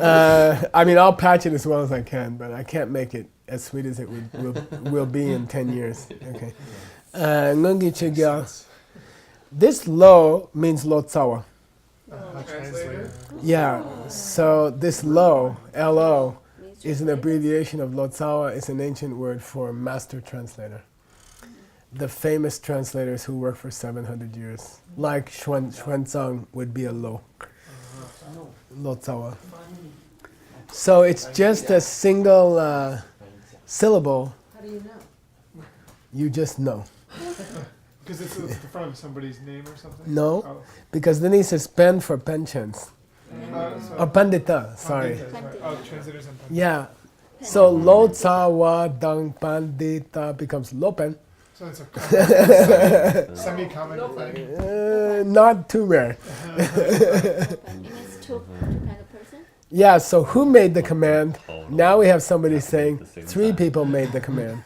I mean, I'll patch it as well as I can, but I can't make it as sweet as it will be in 10 years. Okay. Ngungi Chigyal. This lo means lo tsawa. Translator. Yeah. So this lo, L-O, is an abbreviation of lo tsawa. It's an ancient word for master translator. The famous translators who worked for 700 years, like Xuanzang would be a lo tsawa. So it's just a single syllable. How do you know? You just know. Because it's at the front of somebody's name or something? No, Oh. because then he says pen for pensions. Or pandita, sorry. Pandita, right. Oh, translators and pandita. Yeah. So lo tsawa dang pandita becomes lopen. So it's a semi-common thing. Not too rare. It means two kind of person. Yeah, so who made the command? Now we have somebody saying 3 people made the command.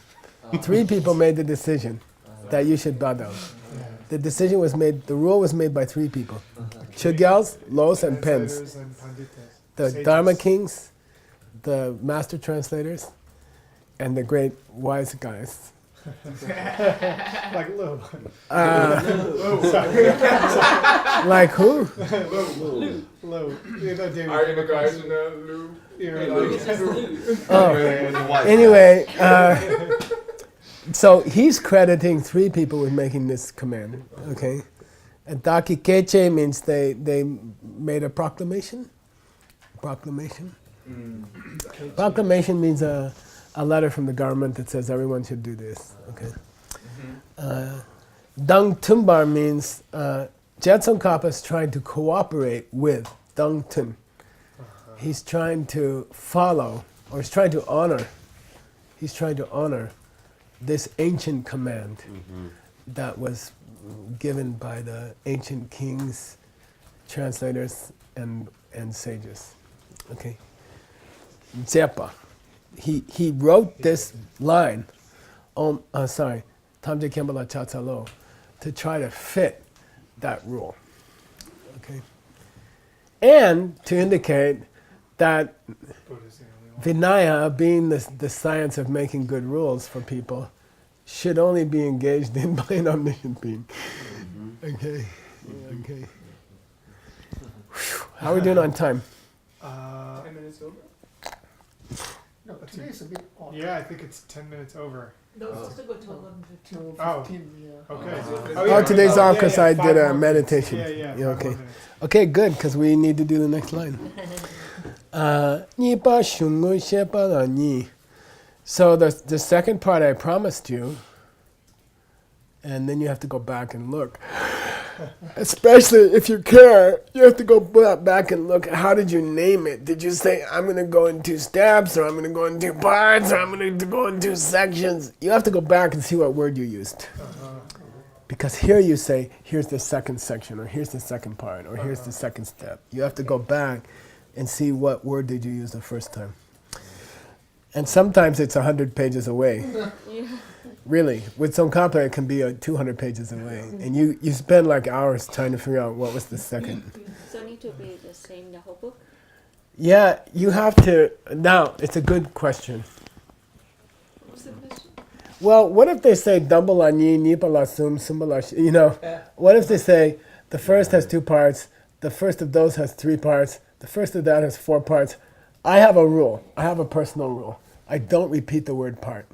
3 people made the decision that you should bow down. The decision was made, the rule was made by 3 people. Chugyals, Los, and Pens. Translators and panditas. The Sages. Dharma kings, the master translators, and the great wise guys. Like Lou. Like who? Lou. You know David. Are you the guys in the Lou? Oh, anyway, so he's crediting 3 people with making this command. Okay, and Daki Keche means they made a proclamation. Proclamation. Proclamation means a letter from the government that says everyone should do this. Okay. Dang Tumbar means Jetson Kappa is trying to cooperate with Dang Tun. He's trying to follow, or he's trying to honor. He's trying to honor this ancient command that was given by the ancient kings, translators, and sages. Okay. Zepa. He wrote this line, Tamje Kembala Chatsalo, to try to fit that rule. Okay. And to indicate that Buddha's the only one. Vinaya, being the science of making good rules for people, should only be engaged in by an omniscient being. Okay. Okay. Whew. How are we doing on time? 10 minutes over? No, today's a bit odd. Yeah, I think it's 10 minutes over. No, it's supposed to go till 11:15. Till Oh. 15, yeah. Okay. Oh, today's off because I 5 did a more meditation. minutes. Yeah, Yeah, 5 okay. more minutes. Okay, good, because we need to do the next line. Nipa shungu shepa la ni. So the second part I promised you, and then you have to go back and look. Especially if you care, you have to go back and look. How did you name it? Did you say, I'm going to go in 2 steps, or I'm going to go in 2 parts, or I'm going to go in 2 sections? You have to go back and see what word you used. Because here you say, here's the second section, or here's the second part, or here's the second step. You have to go back and see what word did you use the first time. And sometimes it's 100 pages away. Yeah. Really, with Tsongkhapa it can be 200 pages away. And you spend like hours trying to figure out what was the second. So need to be the same the whole book. Yeah, you have to, now, it's a good question. What was the question? Well, what if they say double ani, nipa la sum, sumba la shi, you know? What if they say the first has 2 parts, the first of those has 3 parts, the first of that has 4 parts? I have a rule, I have a personal rule. I don't repeat the word part.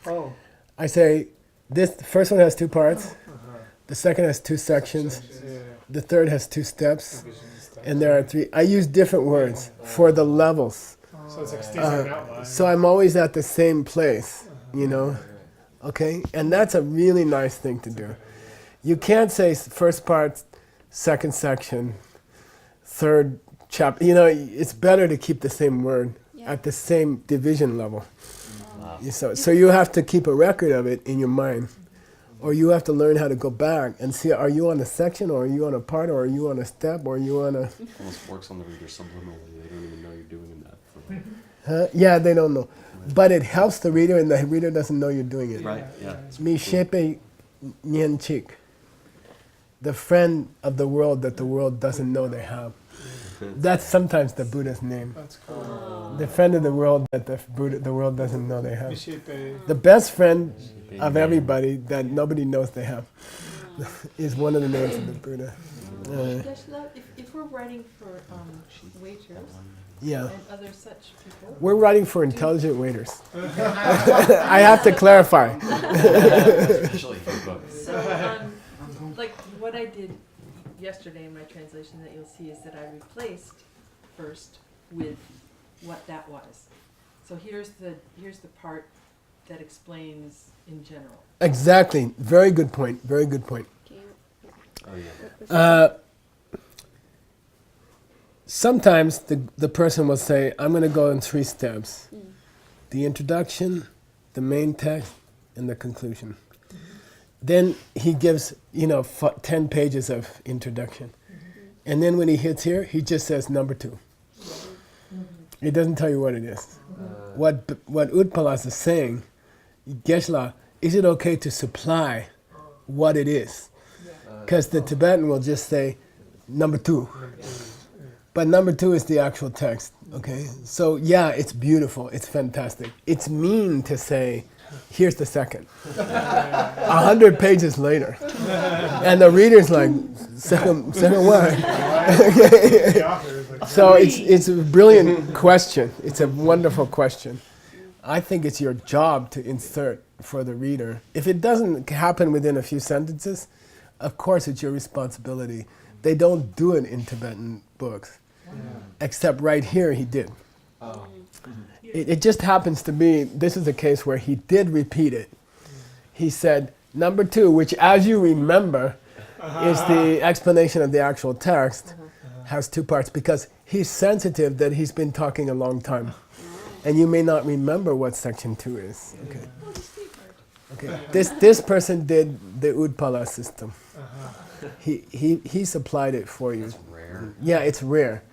Oh. I say, this the first one has 2 parts, the second has 2 sections, Yeah. the third has 2 steps, and there are 3. I use different words for the levels. So it's like stays an outline. So I'm always at the same place, you know? Okay? And that's a really nice thing to do. You can't say first part, second section, third chapter. You know, it's better to keep the same word at the same division level. So you have to keep a record of it in your mind. Or you have to learn how to go back and see, are you on a section, or are you on a part, or are you on a step, or are you on a... Almost works on the reader subliminally. They don't even know you're doing that. Huh? Yeah, they don't know. But it helps the reader, and the reader doesn't know you're doing it. Right, yeah. Mi shepe nyen chik. The friend of the world that the world doesn't know they have. That's sometimes the Buddha's name. That's cool. The friend of the world that the world doesn't know they have. Mishipe. The best friend of everybody that nobody knows they have is one of the names of the Buddha. Geshe-la, if we're writing for waiters Yeah. and other such people, We're writing for intelligent waiters. I have to clarify. Especially for books. so like what I did yesterday in my translation that you'll see is that I replaced first with what that was. So here's the part that explains in general. Exactly. Very good point. Very good point. Can you Oh, yeah. represent? Sometimes the person will say, I'm going to go in 3 steps. The introduction, the main text, and the conclusion. Then he gives, 10 pages of introduction. And then when he hits here, he just says number 2. He doesn't tell you what it is. What Utpalas is saying, Geshe-la, is it okay to supply what it is? Because the Tibetan will just say number 2. But number 2 is the actual text, okay? So yeah, it's beautiful, it's fantastic. It's mean to say, here's the second. 100 pages later. And the reader's like, second what? The author is like, So it's a brilliant question. It's a wonderful question. I think it's your job to insert for the reader. If it doesn't happen within a few sentences, of course it's your responsibility. They don't do it in Tibetan books. Except right here he did. Oh. It just happens to be, this is a case where he did repeat it. He said, number 2, which as you remember, is the explanation of the actual text, has 2 parts because he's sensitive that he's been talking a long time. And you may not remember what section 2 is. Okay. Okay. This person did the Udpala system. He supplied it for you. That's rare. Yeah, it's rare.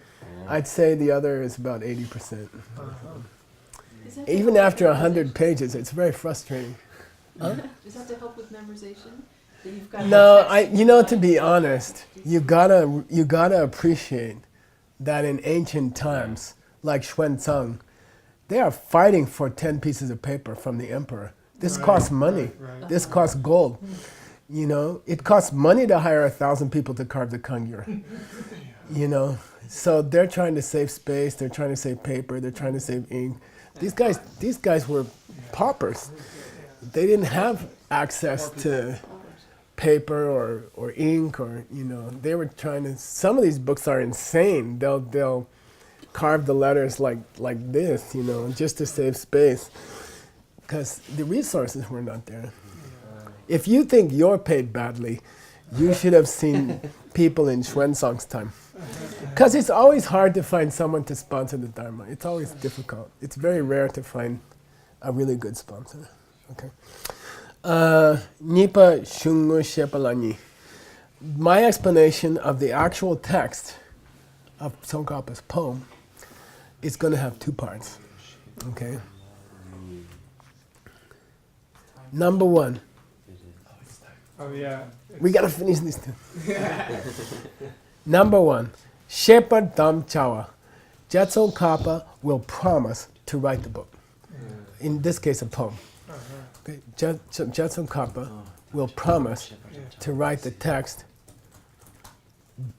I'd say the other is about 80%. Is that Even to help after with 100 pages, it's very frustrating. memorization? Is that to help with memorization? That you've got No, text- to be honest, you gotta appreciate that in ancient times, like Xuanzang, they are fighting for 10 pieces of paper from the emperor. This costs money. Right. This costs gold. You know, it costs money to hire 1,000 people to carve the kangyur. You know, so they're trying to save space. They're trying to save paper. They're trying to save ink. These guys were paupers. They didn't have access to paper or ink or, you know, they were trying to, some of these books are insane. They'll carve the letters like this, you know, just to save space because the resources were not there. If you think you're paid badly, you should have seen people in Xuanzang's time. Because it's always hard to find someone to sponsor the Dharma. It's always difficult. It's very rare to find a really good sponsor. Okay. Nipa Shungu Shepalani. My explanation of the actual text of Tsongkhapa's poem is going to have 2 parts. Okay. Number 1. Oh yeah. We gotta finish this too. Number 1, Shepherd Dam Chawa. Tsongkhapa will promise to write the book. In this case, a poem. Okay. Tsongkhapa will promise to write the text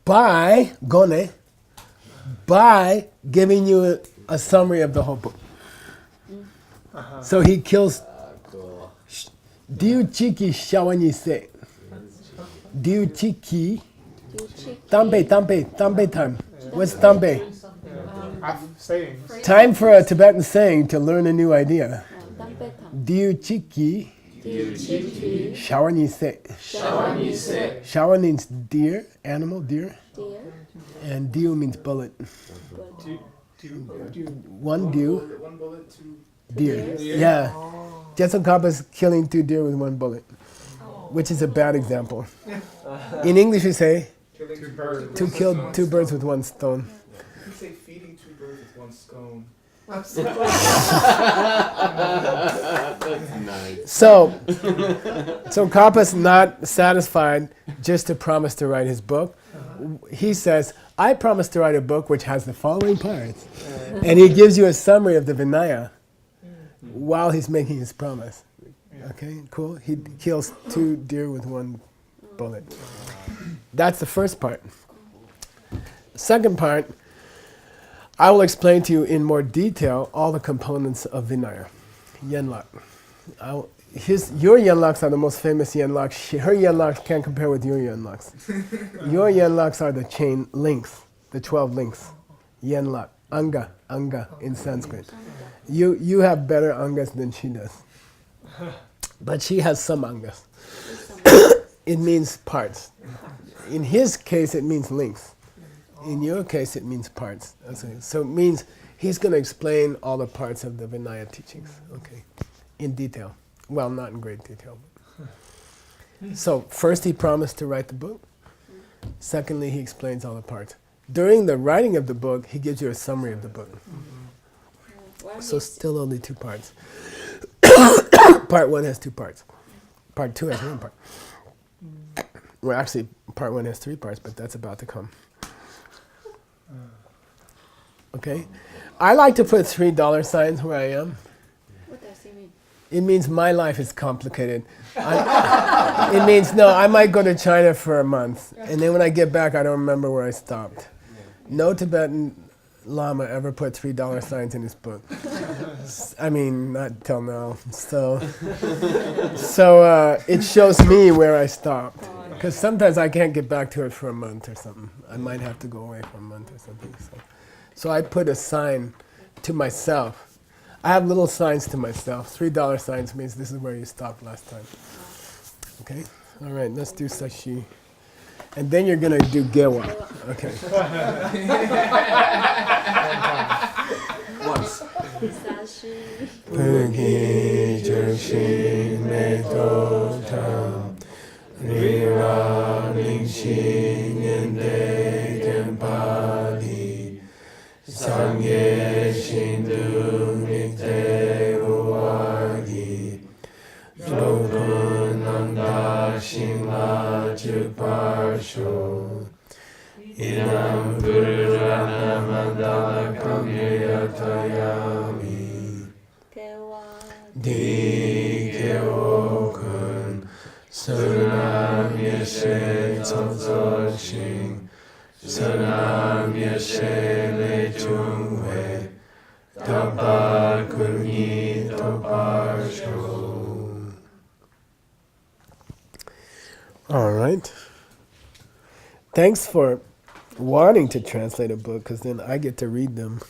by giving you a summary of the whole book. So he kills. Cool. Diu chiki shawani se. Diu chiki. Yuchi. Tambe time. What's tambe? Half sayings. Time for a Tibetan saying to learn a new idea. Dampetam. Diu chiki Diuchiki. shawani se. Shawa means deer, animal, deer. Dear. And diu means bullet. One diu, One bullet, 2 deer. Yeah. Tsongkhapa's killing 2 deer with 1 bullet, which is a bad example. In English we say killing Two birds. to kill 2 birds with 1 stone. You say feeding 2 birds with 1 scone. That's nice. So Kappa's not satisfied just to promise to write his book. He says, I promise to write a book which has the following parts. And he gives you a summary of the Vinaya while he's making his promise. Okay, cool. He kills 2 deer with 1 bullet. That's the first part. Second part, I will explain to you in more detail all the components of Vinaya. Yenlak. Your Yenlaks are the most famous Yenlaks. Her Yenlaks can't compare with your Yenlaks. Your Yenlaks are the chain links, the 12 links. Yenlak. Anga in Sanskrit. You have better angas than she does. But she has some angas. It means parts. In his case, it means links. In your case, it means parts. Okay. So it means he's going to explain all the parts of the Vinaya teachings, okay, in detail. Well, not in great detail. So first he promised to write the book. Secondly, he explains all the parts. During the writing of the book, he gives you a summary of the book. So still only 2 parts. Part 1 has 2 parts. Part 2 has 1 part. Well, actually, part 1 has 3 parts, but that's about to come. Okay? I like to put $3 signs where I am. What does it mean? It means my life is complicated. It means, no, I might go to China for a month, and then when I get back, I don't remember where I stopped. No Tibetan Lama ever put $3 signs in his book. I mean, not till now. So it shows me where I stopped. Because sometimes I can't get back to it for a month or something. I might have to go away for a month or something. So I put a sign to myself. I have little signs to myself. $3 signs means this is where you stopped last time. Okay? All right, let's do Sashi. And then you're going to do Gewa. Okay. Once. Sashi. Pugi Joshi Meto Tam Rira Ningshin Yende Kempadi Sangye Shindu Nikte Uwagi Jokun Nanda Shingla Chuparsho Inam Gururana Mandala Kamya Tayami Kewa. Di Keokun Sunam Yeshe Tsozo Shing Sunam Yeshe Le Chungwe Tapa Kunyi Toparsho. All right. Thanks for wanting to translate a book, because then I get to read them